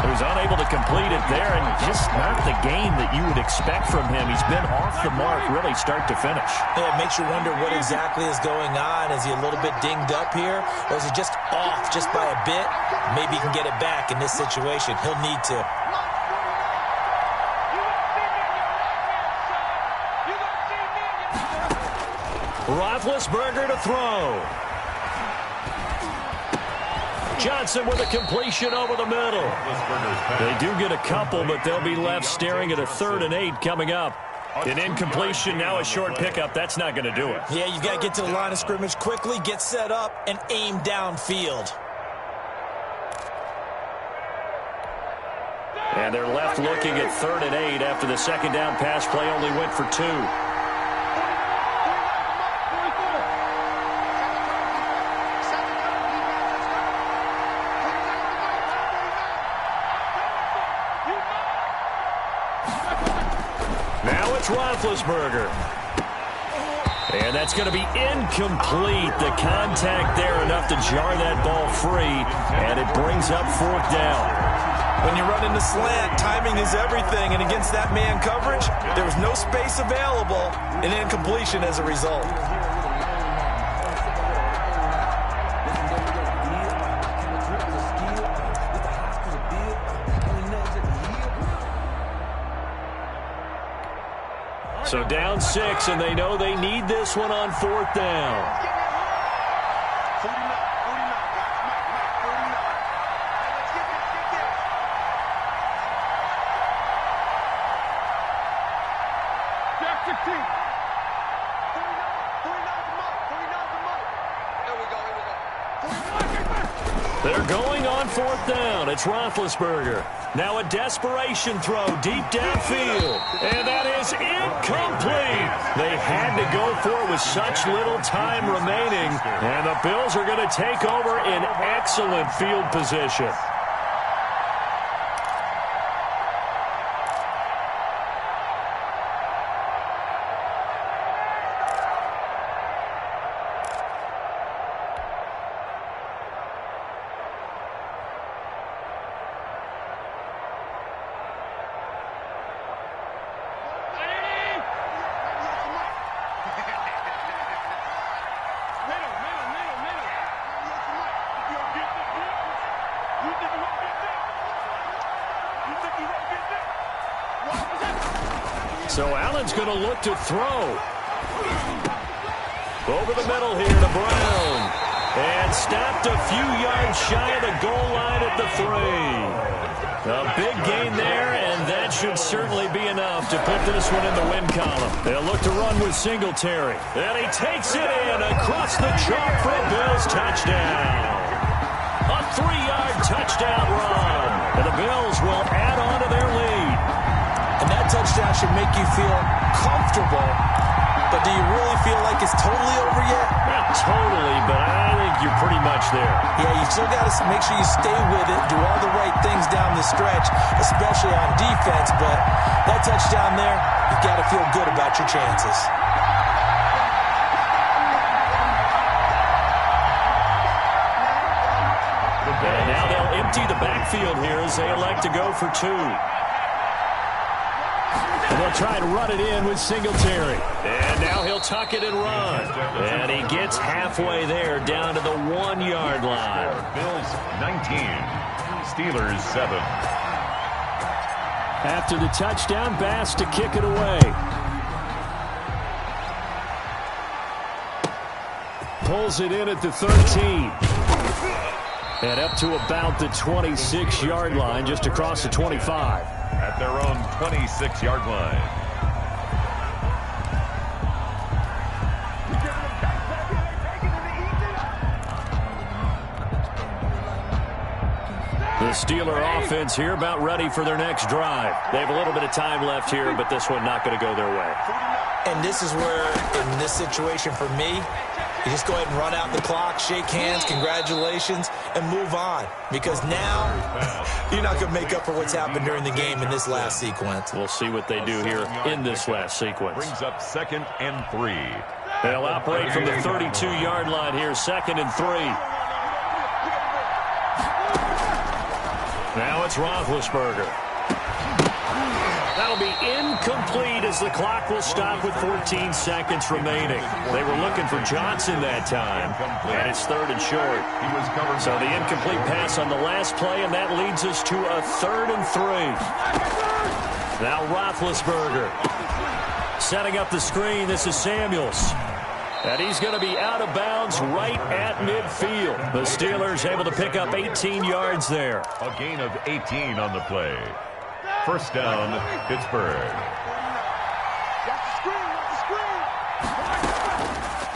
He was unable to complete it there, and just not the game that you would expect from him. He's been off the mark, really, start to finish. Yeah, it makes you wonder what exactly is going on. Is he a little bit dinged up here, or is he just off just by a bit? Maybe he can get it back in this situation. He'll need to. Roethlisberger to throw. Johnson with a completion over the middle. They do get a couple, but they'll be left staring at a 3rd and 8 coming up. An incompletion, now a short pickup. That's not going to do it. Yeah, you've got to get to the line of scrimmage quickly, get set up, and aim downfield. And they're left looking at 3rd and 8 after the 2nd down pass play only went for 2. Roethlisberger. And that's going to be incomplete. The contact there enough to jar that ball free, and it brings up 4th down. When you run into slant, timing is everything, and against that man coverage, there was no space available, and incompletion as a result. So down 6, and they know they need this one on 4th down. They're going on on fourth down. It's Roethlisberger. Now a desperation throw deep downfield. And that is incomplete. They had to go for it with such little time remaining. And the Bills are going to take over in excellent field position. So Allen's going to look to throw. Over the middle here to Brown. And stopped a few yards shy of the goal line at the 3. A big gain there, and that should certainly be enough to put this one in the win column. They'll look to run with Singletary. And he takes it in across the chalk for a Bills touchdown. A 3-yard touchdown run. And the Bills will add on to their lead. And that touchdown should make you feel comfortable, but do you really feel like it's totally over yet? Not totally, but I think you're pretty much there. Yeah, you still got to make sure you stay with it, do all the right things down the stretch, especially on defense, but that touchdown there, you've got to feel good about your chances. And now they'll empty the backfield here as they elect to go for 2. And they'll try to run it in with Singletary. And now he'll tuck it and run. And he gets halfway there down to the 1-yard line. Bills 19, Steelers 7. After the touchdown, Bass to kick it away. Pulls it in at the 13. And up to about the 26-yard line, just across the 25. At their own 26-yard line. The Steeler offense here about ready for their next drive. They have a little bit of time left here, but this one not going to go their way. And this is where, in this situation for me, you just go ahead and run out the clock, shake hands, congratulations, and move on. Because now, you're not going to make up for what's happened during the game in this last sequence. We'll see what they do here in this last sequence. Brings up 2nd and 3. They'll operate from the 32-yard line here, 2nd and 3. Now it's Roethlisberger. That'll be incomplete as the clock will stop with 14 seconds remaining. They were looking for Johnson that time, and it's 3rd and short. So the incomplete pass on the last play, and that leads us to a 3rd and 3. Now Roethlisberger setting up the screen. This is Samuels. And he's going to be out of bounds right at midfield. The Steelers able to pick up 18 yards there. A gain of 18 on the play. First down, Pittsburgh.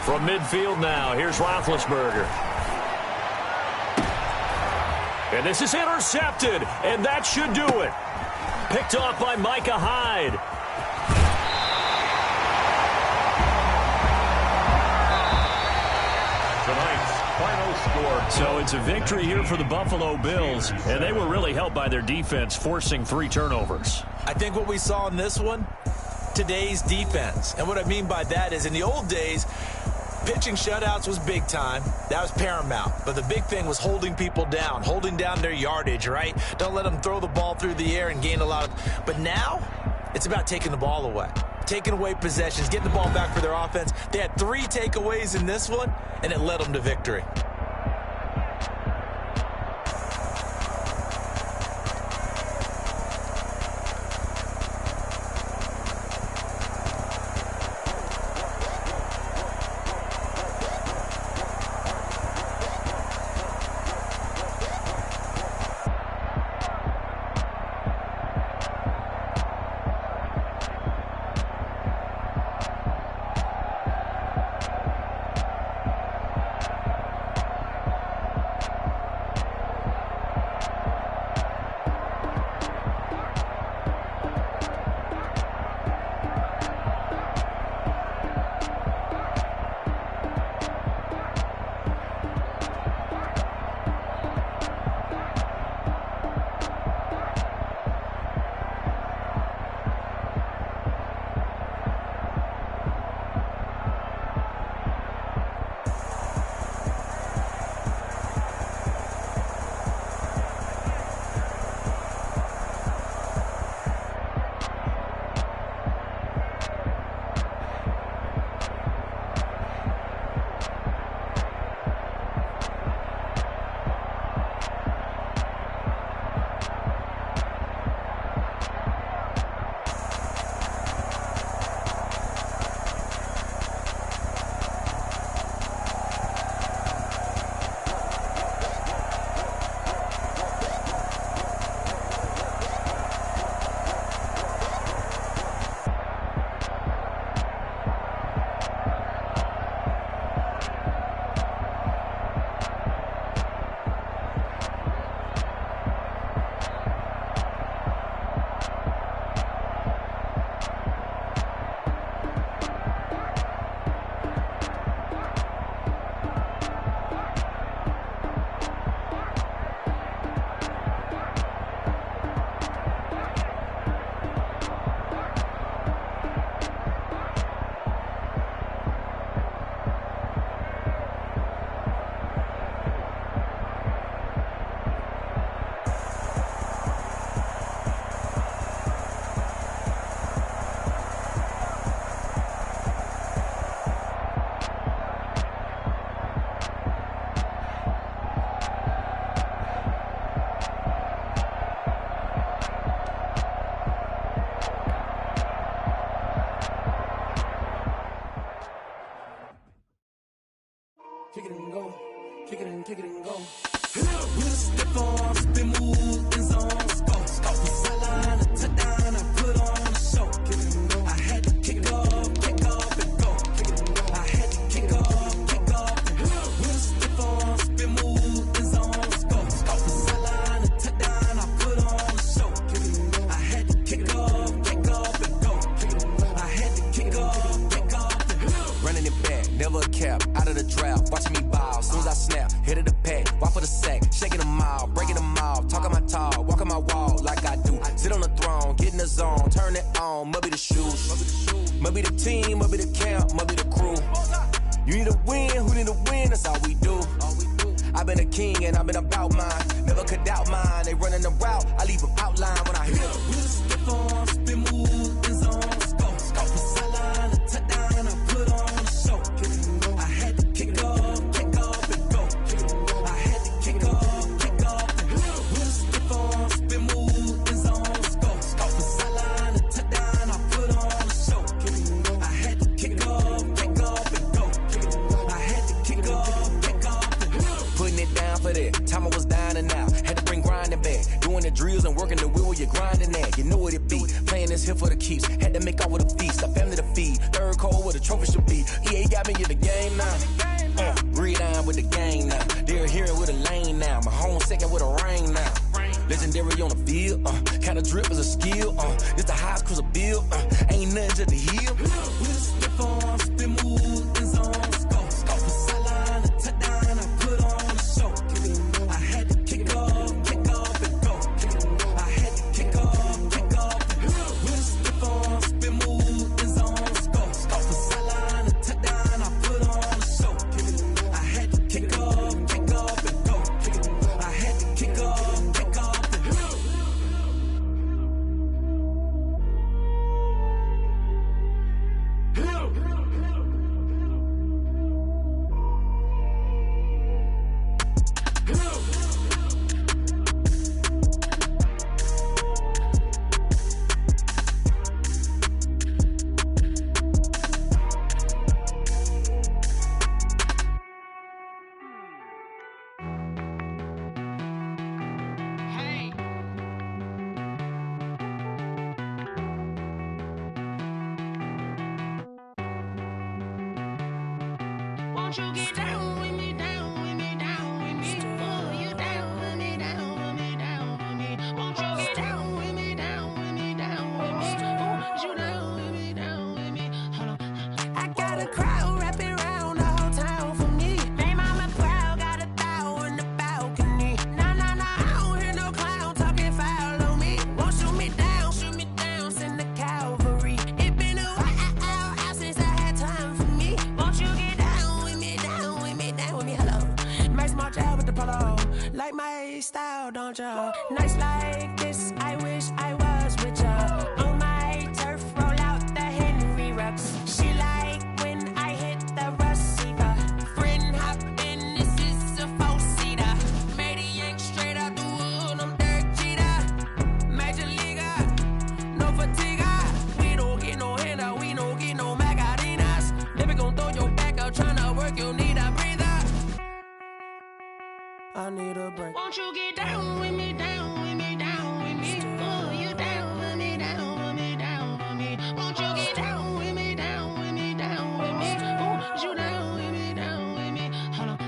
From midfield now, here's Roethlisberger. And this is intercepted, and that should do it. Picked off by Micah Hyde. So it's a victory here for the Buffalo Bills, and they were really helped by their defense, forcing 3 turnovers. I think what we saw in this one, today's defense. And what I mean by that is in the old days, pitching shutouts was big time. That was paramount. But the big thing was holding people down, holding down their yardage, right? Don't let them throw the ball through the air and gain a lot of... But now, it's about taking the ball away. Taking away possessions, getting the ball back for their offense. They had 3 takeaways in this one, and it led them to victory. kick it and go. With a stiff arm, spin move, in zone, scope. From sideline to touchdown, I put on a show. I had to kick off and go. I had to kick off and go. With a stiff arm, spin move, in zone, scope. From sideline to touchdown, I put on a show. I had to kick off and go. I had to kick off and go. Running it back, never a cap, out of the draft, watching me ball. Soon as I snap, hit of the pack, walk for the sack, shaking them all, breaking them all, talking my talk, walking my wall like I do. Sit on the throne, get in the zone, turn it on, must be the shoes, must be the team, must be the camp, must be the crew. You need a win, who need a win, that's all we do. I've been a king and I've been about mine, never could doubt mine. They running the route, I leave them outline when I hit them. With a stiff arm, spin move, in zone, scope. From sideline to touchdown, I put on a show. I had to kick off and go. I had to kick off and go. With a stiff arm, spin move, in zone, scope. From sideline to touchdown, I put on a show. I had to kick off and go. I had to kick off and go. Putting it down for that, time I was down and out. Had to bring grinding back, doing the drills and working the wheel where you're grinding at. You know what it be, playing this here for the keeps. Had to make off with a feast, a family to feed. Third cold where the trophy should be. EA got me in the game now. Breathe down with the game now. They're here with a lane now. My home second with a ring now. Legendary on the field, kinda drip is a skill. It's the highest cruiser bill, ain't nothing to the heel. With a stiff arm, spin move, in zone, scope. From sideline to touchdown, I put on a show. I had to kick off and go. I had to kick off and go. With a stiff arm, spin move, in zone, scope. From sideline to touchdown, I put on a show. I had to kick off and go. I had to kick off and go. Won't you get down with me, down with me, down with me? Oh, you down with me, down with me, down with me. Won't you get down with me, down with me, down with me? Oh, you down with me, down with me? Hold on. I got a crowd wrapping around the whole town for me. Baby mama proud, got a thou in the balcony. Nah, I don't hear no clown talking foul on me. Won't shoot me down, send the cavalry. It been a while since I had time for me. Won't you get down with me, down with me, down with me? Hello. Nice small job with the polo. Like my style, don't ya? Nights like this, I wish I was with ya. On my turf, roll out the Henry Rux. She like when I hit the receiver. Friend hop in, this is a four-seater. Made a yank straight out the wood, I'm Derek Jeter. Major leaguer, no fatigue. We don't get no handout, we don't get no Macarinas. Never gon' throw your back out, tryna work, you need a breather. I need a break. Won't you get down with me, down with me, down with me? Oh, you down with me, down with me, down with me. Won't you get down with me, down with me, down with me? Oh, you down with me, down with me? Hold on.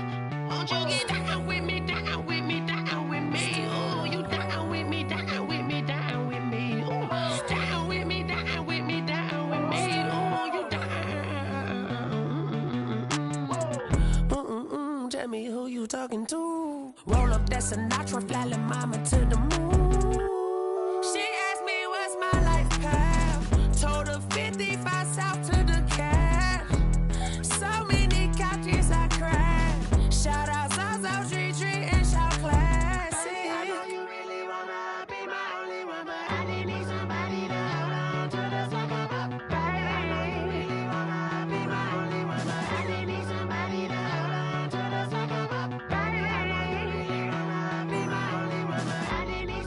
Won't you get down with me, down with me, down with me? Oh, you down with me, down with me, down with me? Oh, down with me, down with me, down with me? Oh, you down. Tell me who you talking to. Roll up that Sinatra, fly la mama to the moon. She asked me what's my life path. Told her 55 south to the cat. So many couches I cried. Shout out South Street and shout classic. I know you really wanna be my only one, but I didn't need somebody to hold on to the sucker up. Baby, I know you really wanna be my only one, but I didn't need somebody to hold on to the sucker up. Baby, I know you really wanna be my only one, but I didn't need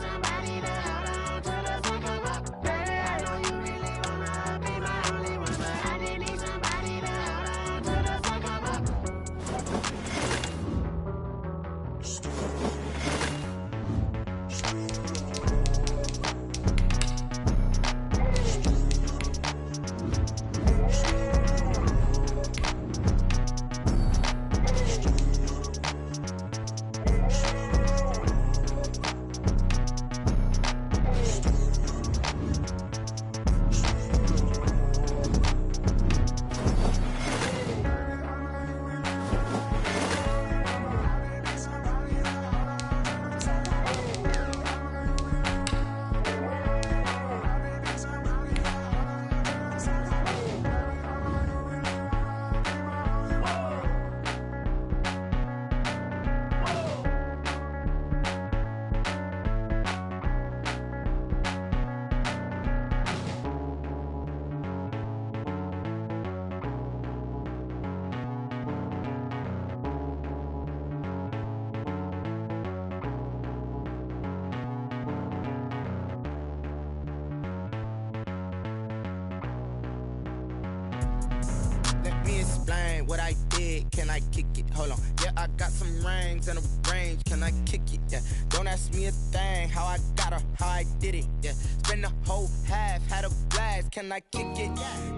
explain what I did. Can I kick it? Hold on. Yeah, I got some rings and a range. Can I kick it? Yeah. Don't ask me a thing. How I got her, how I did it. Yeah. Spend the whole half, had a blast. Can I kick it?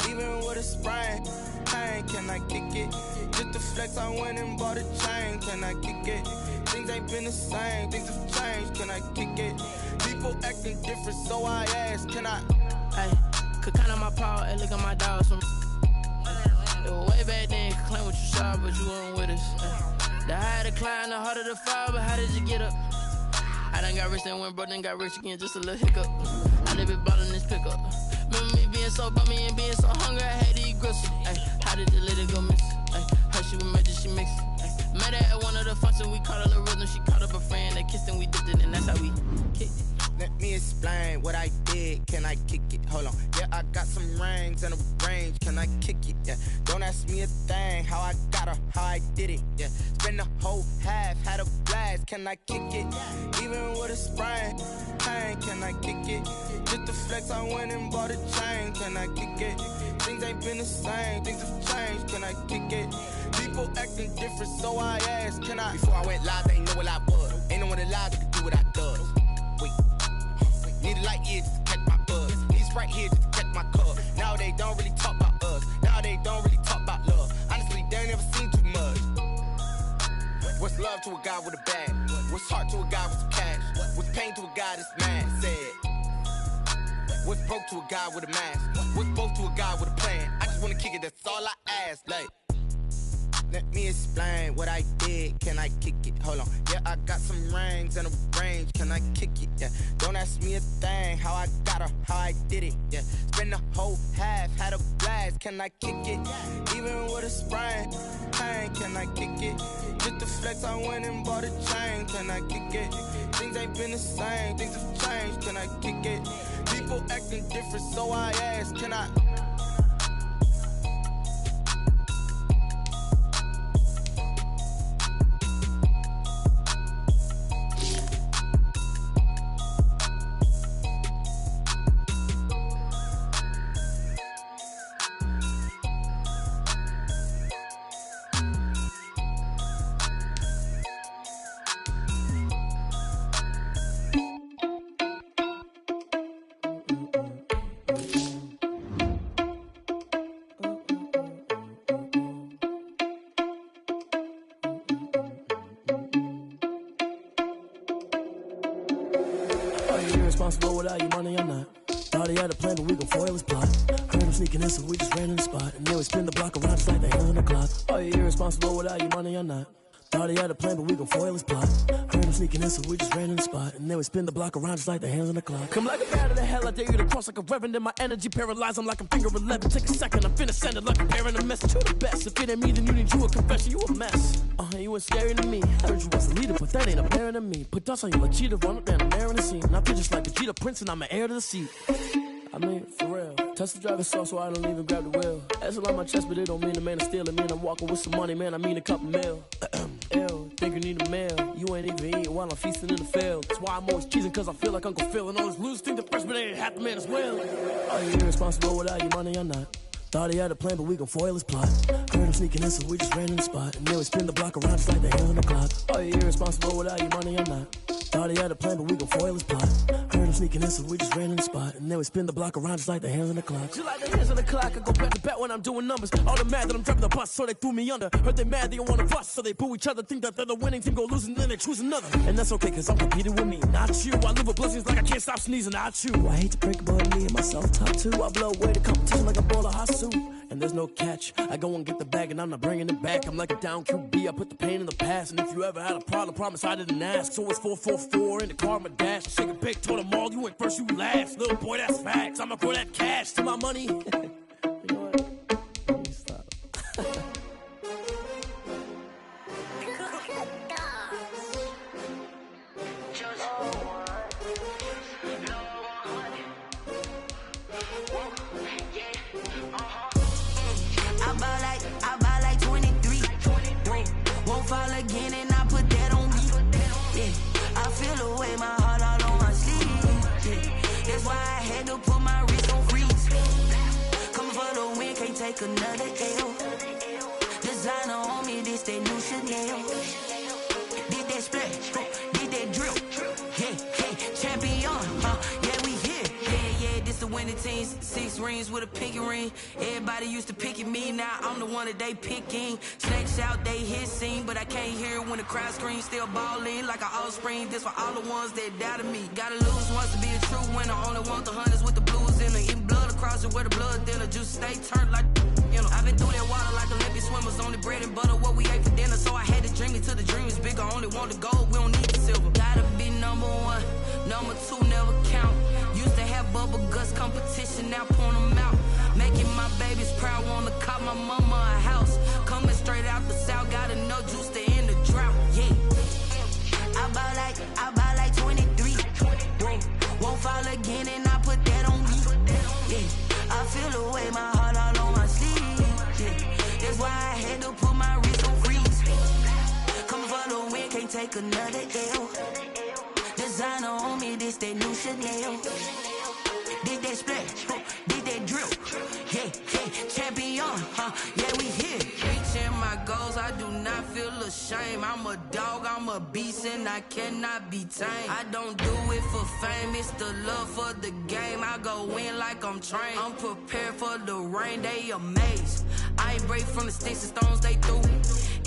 Even with a sprain. Pain, can I kick it? Just to flex, I went and bought a chain. Can I kick it? Things ain't been the same. Things have changed. Can I kick it? People acting different, so I ask. Can I? Hey, could count on my power and look at my dogs. Way back then, could claim what you saw, but you weren't with us. The higher the climb, the harder the fall, but how did you get up? I done got rich, then went broke, then got rich again, just a little hiccup. I live it ballin' this pickup. Remember me being so bummy and being so hungry, I had to eat gristle. How did the lady go miss? Her she was magic, she mixed. Met her at one of the functions, we caught a little rhythm. She caught up a friend, they kissed and we dipped it, and that's how we kicked it. Let me explain what I did. Can I kick it? Hold on. Yeah, I got some rings and a range. Can I kick it? Yeah. Don't ask me a thing. How I got her, how I did it. Yeah. Spend the whole half, had a blast. Can I kick it? Even with a sprain. Pain, can I kick it? Just to flex, I went and bought a chain. Can I kick it? Things ain't been the same. Things have changed. Can I kick it? People acting different, so I asked. Can I? Before I went live, they ain't know what I was. Ain't no one alive that could do what I does. Wait. Need a light here just to catch my buzz. Need Sprite here just to catch my cup. Now they don't really talk about us. Now they don't really talk about love. Honestly, they ain't never seen too much. What's love to a guy with a bag? What's heart to a guy with some cash? What's pain to a guy that's mad? Said. What's broke to a guy with a mask? What's both to a guy with a plan? I just wanna kick it, that's all I ask. Like, let me explain what I did. Can I kick it? Hold on. Yeah, I got some rings and a range. Can I kick it? Yeah. Don't ask me a thing. How I got her, how I did it. Yeah. Spend the whole half, had a blast. Can I kick it? Even with a sprain. Pain, can I kick it? Just to flex, I went and bought a chain. Can I kick it? Things ain't been the same. Things have changed. Can I kick it? People acting different, so I ask. Can I? Responsible without you money or not. Thought he had a plan, but we gon' foil his plot. Heard him sneaking in, so we just ran in the spot. And then we spin the block around just like the hands on the clock. Are you irresponsible without you money or not? Thought he had a plan, but we gon' foil his plot. Heard him sneaking in, so we just ran in the spot. And then we spin the block around just like the hands on the clock. Come like a bat of the hell, I dare you to cross like a reverend. In my energy paralyzed, I'm like I'm finger 11. Take a second, I'm finna send it like I'm bearing a message to the best. If it ain't me, then you need you a confession, you a mess. You ain't scary to me. Heard you was a leader, but that ain't apparent to me. Put dust on you like cheetah, run up down the air in the scene. And I feel just like a Jeter Prince, and I'm an heir to the seat. I mean, for real. Touch the driver's soft, so I don't even grab the wheel. That's on my chest, but it don't mean the man is stealing. Man, I'm walking with some money, man, I mean a couple mil. Ew, think you need a meal. You ain't even eating while I'm feasting in the field. That's why I'm always cheesing, cause I feel like Uncle Phil. And all those losers think the freshman ain't half the man as well. Are you irresponsible without your money or not? Thought he had a plan, but we gon' foil his plot. Heard him sneaking in, so we just ran in the spot. And then we spin the block around just like the hands on the clock. Are you irresponsible without your money or not? Thought he had a plan, but we gon' foil his plot. Heard him sneaking in, so we just ran in the spot. And then we spin the block around just like the hands on the clock. Just like the hands on the clock, I go back to back when I'm doing numbers. All the mad that I'm driving the bus, so they threw me under. Heard they mad, they don't wanna bust, so they boo each other. Think that they're the winning team, go losing, then they choose another. And that's okay, cause I'm competing with me, not you. I live with blessings like I can't stop sneezing, not you. I hate to break it, but me and myself top two. I blow away the competition like a bowl of hot soup. And there's no catch, I go and get the bag and I'm not bringing it back. I'm like a down QB, I put the pain in the past. And if you ever had a problem, promise I didn't ask. So it's 444 in the car, my dash. Shake a big, told them all, you went first, you last. Little boy, that's facts, I'ma throw that cash to my money. You know what? Let me stop. I buy like 23. Won't fall again and I put that on me. Yeah, I feel away my heart all on my sleeve. Yeah, that's why I had to put my wrist on freeze. Coming for the win, can't take another L. Designer on me, this that new Chanel. Did that splash, did that drill. Yeah, champion, yeah, we here. Yeah, this the winning teams. 6 rings with a pinky ring. Everybody used to picking me, now I'm the one that they picking. Snakes out, they hit scene, but I can't hear it when the crowd screams. Still balling like an offspring. This for all the ones that doubted me. Gotta lose once to be a true winner. Only want the hunters with the blues in it. Eating blood across it where the blood thinner. Juice stay turned like, you know. I've been through that water like Olympic swimmers. Only bread and butter, what we ate for dinner. So I had to dream it till the dream is bigger. Only want the gold, we don't need the silver. Gotta be number 1, number 2 never count. Used to have bubble guts competition, now point them out. Making my babies proud, wanna cop my mama a house. Coming straight out the south, got enough juice to end the drought. Yeah, I buy like 23. Won't fall again and I put that on me. Yeah, I feel away my heart all on my sleeve. Yeah, that's why I had to put my wrist on freeze. Coming for the win, can't take another L. Designer on me, this that new Chanel. Did that splash, did that drill. Yeah, champion, yeah, we here. Reaching my goals, I do not feel ashamed. I'm a dog, I'm a beast, and I cannot be tamed. I don't do it for fame, it's the love for the game. I go in like I'm trained. I'm prepared for the rain, they amazed. I ain't break from the sticks and stones they threw.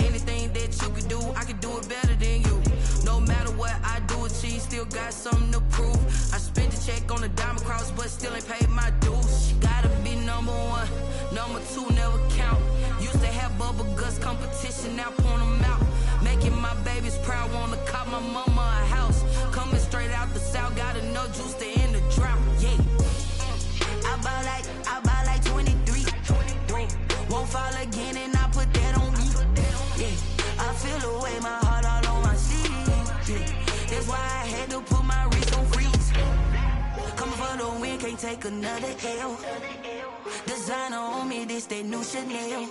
Anything that you could do, I could do it better than you. No matter what I do, achieve, still got something to prove. I spent the check on the diamond cross, but still ain't paid my dues. Gotta be number 1, number 2 never count. Used to have bubble guts competition, now point them out. Making my babies proud, wanna cop my mama a house. Coming straight out the south, got enough juice to end the drought. Yeah, I buy like 23. Won't fall again and I put that on me. Yeah, I feel away my heart all on my sleeve. Yeah, that's why I had to put my wrist on freeze. Coming for the win, can't take another L. Designer on me, this that new Chanel.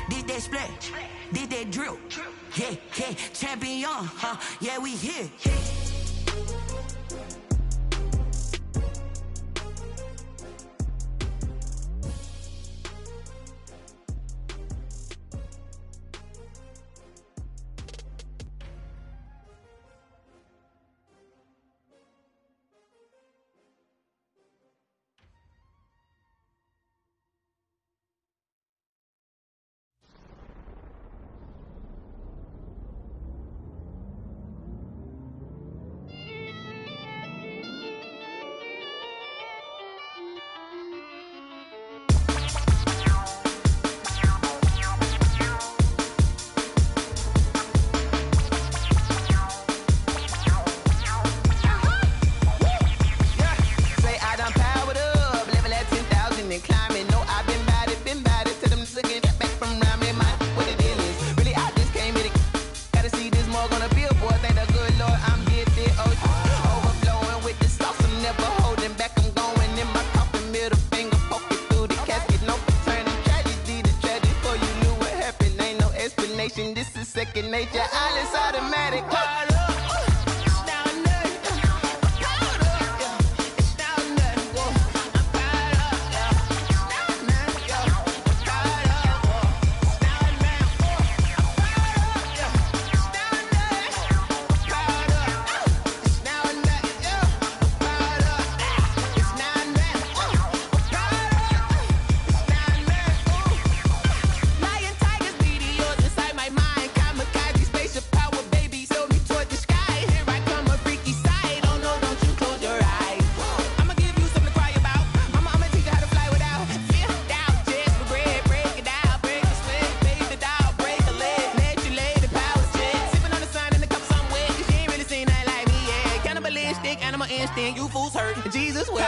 Did that splash, did that drill. Yeah, champion, yeah, we here. second nature. All is automatic. handstand, you fools hurt. Jesus will.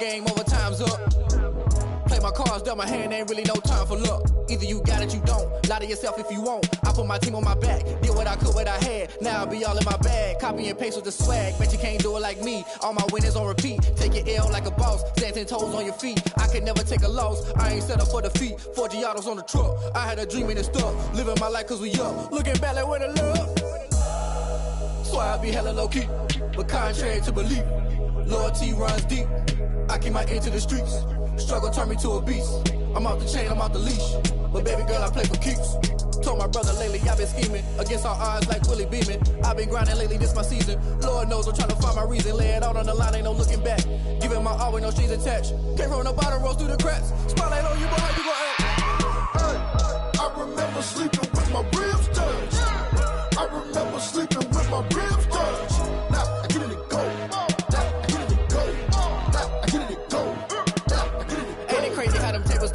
Game over, time's up. Play my cards, dealt my hand, ain't really no time for luck. Either you got it, you don't. Lie to yourself if you won't. I put my team on my back, did what I could, what I had. Now I'll be all in my bag. Copy and paste with the swag. Bet you can't do it like me. All my winners on repeat. Take your L like a boss. Stand 10 toes on your feet. I can never take a loss. I ain't set up for defeat. 4 Giottos on the truck. I had a dream and it stuck. Living my life cause we up. Looking back like where the love. So I be hella low key. But contrary to belief, loyalty runs deep. I keep my ear to the streets. Struggle turned me to a beast. I'm off the chain, I'm off the leash. But baby girl, I play for keeps. Told my brother lately, I've been scheming against all odds like Willie Beeman. I've been grinding lately, this my season. Lord knows I'm trying to find my reason. Lay it out on the line, ain't no looking back. Giving my all with no strings attached. Came from the bottom, rose through the cracks. Spotlight on you, boy, how you gon' act? Hey, I remember sleeping with my ribs touched. I remember sleeping with my ribs touched. Now I get it and go.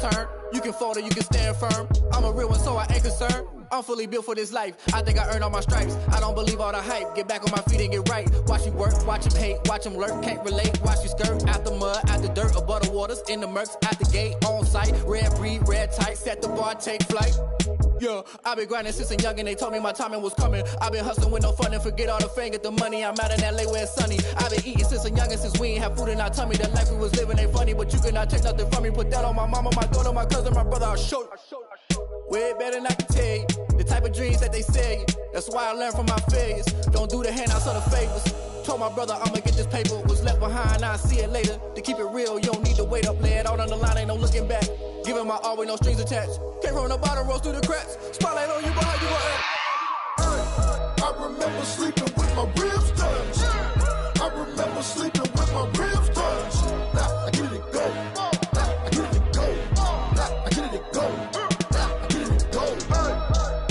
Turn. You can fold or you can stand firm. I'm a real one, so I ain't concerned. I'm fully built for this life. I think I earned all my stripes. I don't believe all the hype. Get back on my feet and get right. Watch you work, watch him hate, watch him lurk. Can't relate, watch you skirt. Out the mud, out the dirt, above the waters, in the murks, out the gate, on site. Red breed, red tight, set the bar, take flight. Yeah, I've been grinding since a youngin', they told me my timing was coming. I've been hustling with no fun and forget all the fame, get the money. I'm out in LA where it's sunny. I've been eating since a youngin', since we ain't have food in our tummy. The life we was living ain't funny, but you cannot take nothing from me. Put that on my mama, my daughter, my cousin, my brother, I'll show you. Way better than I can tell you. The type of dreams that they sell you. That's why I learned from my failures. Don't do the handouts or the favors. Told my brother I'ma get this paper. Was left behind, I'll see it later. To keep it real, you don't need to wait up. Lay it out on the line, ain't no looking back. Giving my all with no strings attached. Came from the bottom, rose through the cracks. Spotlight on you, but how you gon' act? I remember sleeping with my ribs touched. I remember sleeping with my ribs touched. Now I get it and go. Now I get it and go. Now I get it and go. Now I get it and go.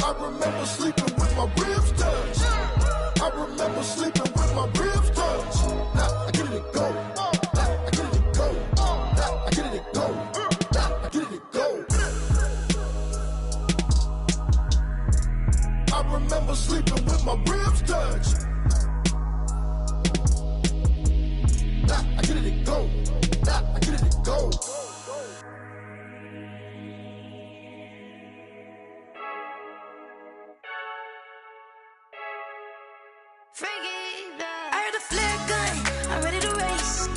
I remember sleeping with my ribs touched. I remember sleeping with my ribs touched. Now I get it and go. Now I get it and go. Now I get it and go. Now I get it and go. I remember sleeping with my ribs touched. Now I get it and go. Now I get it and go. I heard the flare gun, I'm ready to race.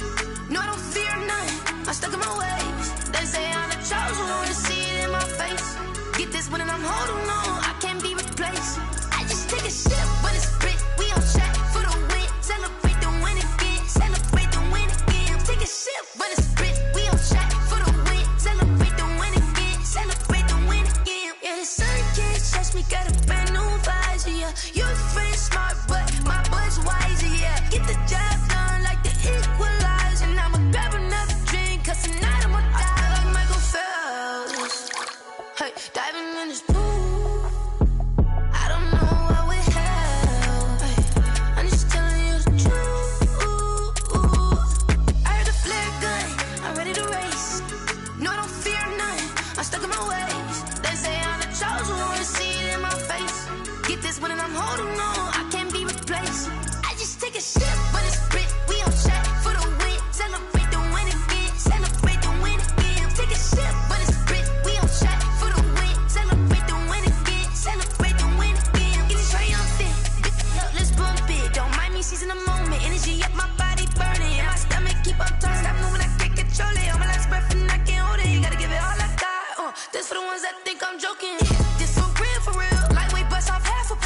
No, I don't fear none, I'm stuck in my ways. They say I'm the chosen one, to see it in my face. Get this one and I'm holding on, I can't be replaced. I just take a sip, but it's split. We on track for the win. Celebrate the win again, celebrate the win again. Take a sip, but it's split. We on track for the win. Celebrate the win again, celebrate the win again. Yeah, the sun can't touch me, got a brand new visor, yeah. Your friend smart, but my boy's wiser, yeah. Get the job done like the equalizer. And I'ma grab another drink, cause tonight I'ma die like Michael Phelps. Hey, diving in this pool. I don't know what we have. I'm just telling you the truth. I heard the flare gun, I'm ready to race. No, I don't fear nothing, I'm stuck in my ways. They say I'm the chosen one, see it in my face. Get this one and I'm holding on, I can't be replaced. I just take a sip, but it's split, we on shot for the win. Celebrate the win again, celebrate the win again. Take a sip, but it's split, we on shot for the win. Celebrate the win again, celebrate the win again. Get it triumphant, let's bump it. Don't mind me seizing the moment, energy up my body burning. And my stomach keep up turning, stop moving, I can't control it. On my last breath and I can't hold it, you gotta give it all I got. This for the ones that think I'm joking. This for real, lightweight bust off half a.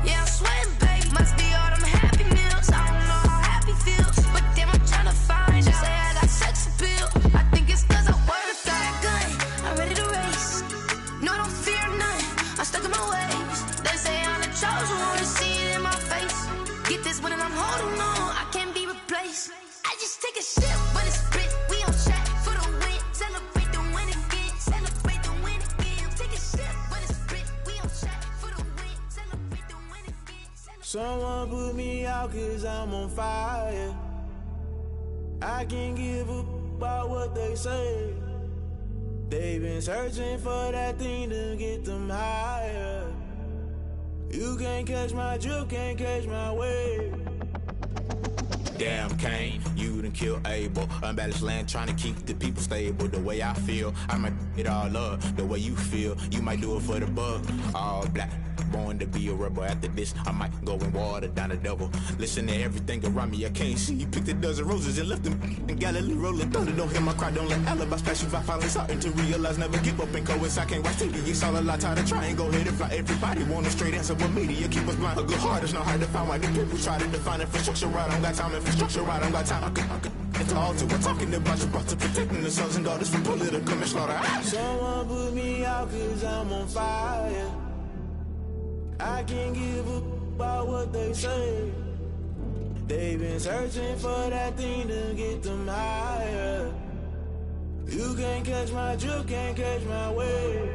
Yeah, I'm sweating, baby. Must be all them happy meals. I don't know how happy feels, but damn, I'm trying to find. She say I got sex appeal. I think it's 'cause I wear a fat gun. I'm ready to race. No, I don't fear nothing, I'm stuck in my ways. They say I'm the chosen one, see it in my face. Get this one and I'm holding on, I can't be replaced. I just take a sip, but it's split. We on track for the win. Celebrate the win again, celebrate the win again. Take a sip, but it's split. We on track for the win. Celebrate the win again. Someone put me out 'cause I'm on fire. I can't give up about what they say. They've been searching for that thing to get them higher. You can't catch my drift, can't catch my wave. Damn, Kane, you done killed Abel. Unbalanced land, trying to keep the people stable. The way I feel, I might it all up. The way you feel, you might do it for the buck. All black, born to be a rebel. After this, I might go and water down the devil. Listen to everything around me, I can't see. You picked a dozen roses and left them in Galilee rolling thunder. Don't hear my cry, don't let alibis pass you by. Finally starting to realize, never give up and coincide. Can't watch TV, it's all a lot. Tired of trying, go ahead and fly. Everybody want a straight answer, but media keep us blind. A good heart is not hard to find. Why the people try to define infrastructure right? I don't got time, infrastructure right? I don't got time. I could it's all to we're talking about you, brought to protecting the sons and daughters from political manslaughter. Someone put me out 'cause I'm on fire. I can't give up about what they say. They've been searching for that thing to get them higher. You can't catch my drift, can't catch my wave.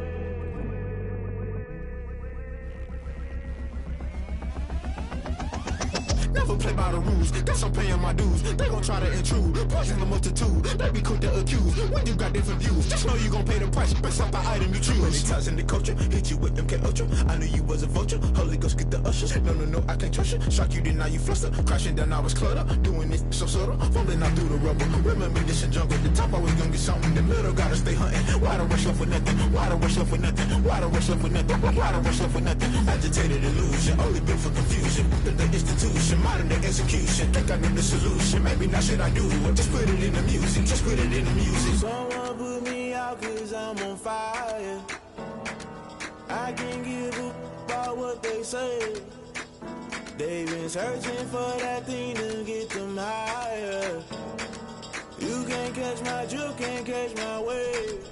Never play by the rules, guess I'm paying my dues. They gon' try to intrude, poison the multitude. They be quick to accuse, when you got different views. Just know you gon' pay the price, based off the item you choose. Many times in the culture, hit you with MK Ultra. I knew you was a vulture, Holy Ghost get the ushers. No, I can't trust you. Shock you, then now you fluster. Crashing down, I was cluttered. Doing this so subtle, falling out through the rubble. Remember this in jungle, the top always gonna get something. The middle gotta stay hunting. Why the rush left with nothing? Why the rush left with nothing? Why the rush left with nothing? Why the rush left with nothing? Agitated illusion, only built for confusion. The institution, modern day execution. Think I know the solution. Maybe not should I do it? Just put it in the music. Just put it in the music. Someone put me out 'cause I'm on fire. I can't give up about what they say. They've been searching for that thing to get them higher. You can't catch my drift, can't catch my wave.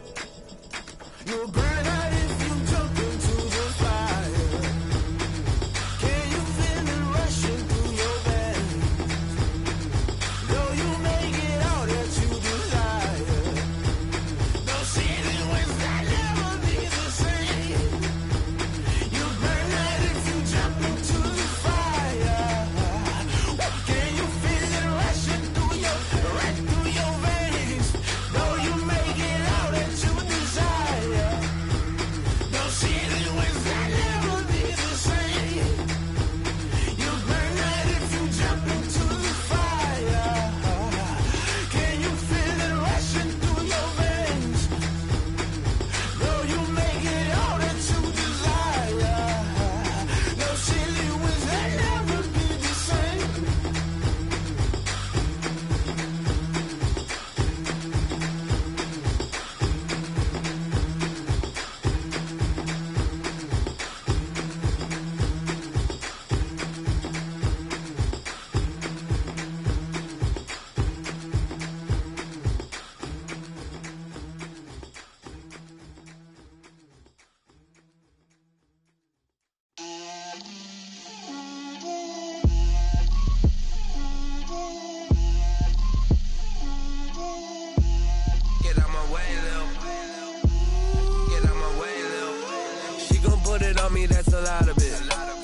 You'll burn out if you jump into the fire. Can you feel it rushing through your veins? Though you make it all that you desire. No city was that never be the same. You burn out if you jump into the fire. Can you feel it rushing through your veins? Though you make it all that you desire. on me, that's a lot of it.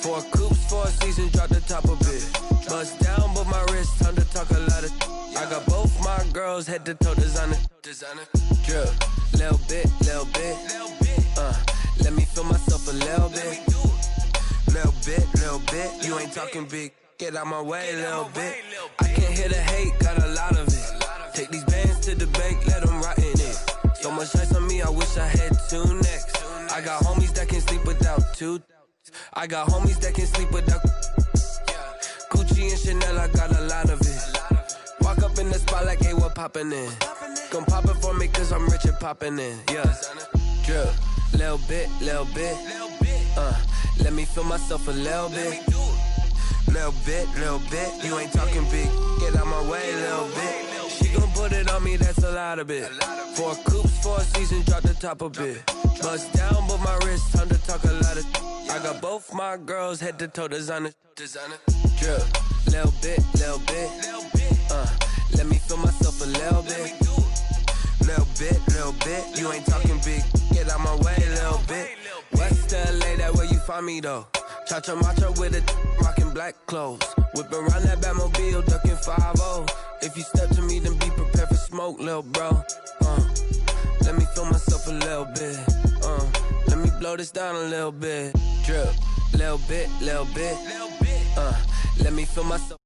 4 coops, 4 seasons, drop the top a bit. Bust down, but my wrist, time to talk a lot of. I got both my girls head to toe designer. Drip, little bit, little bit. Let me feel myself a little bit. Little bit. You ain't talking big. Get out my way a little bit. I can't hear the hate, got a lot of it. Take these bands to the bank, let them rot in it. So much ice on me, I wish I had 2 necks. I got homies that can sleep without 2. I got homies that can sleep without. Gucci and Chanel, I got a lot of it. Walk up in the spot like, hey, what poppin' in? Come pop it for me, cause I'm rich and poppin' in. Yeah. Drip, little bit. Let me feel myself a little bit. Little bit. You ain't talking big. Get out my way a little bit. She gon' put it on me, that's a lot of it. 4 coops, 4 seasons, drop the top a bit. Bust down, but my wrist, time to talk a lot of. I got both my girls head to toe designer. Drip, little bit. Let me feel myself a little bit. Little bit. You ain't talking big. Get out my way a little bit. West LA, that where you find me though. Cha-cha macha with a rockin' black clothes. Whippin' around that Batmobile, duckin' 5-0. If you step to me, then be prepared for smoke, lil' bro. Let me feel myself a little bit. Let me blow this down a little bit. Drip, little bit. Let me feel myself.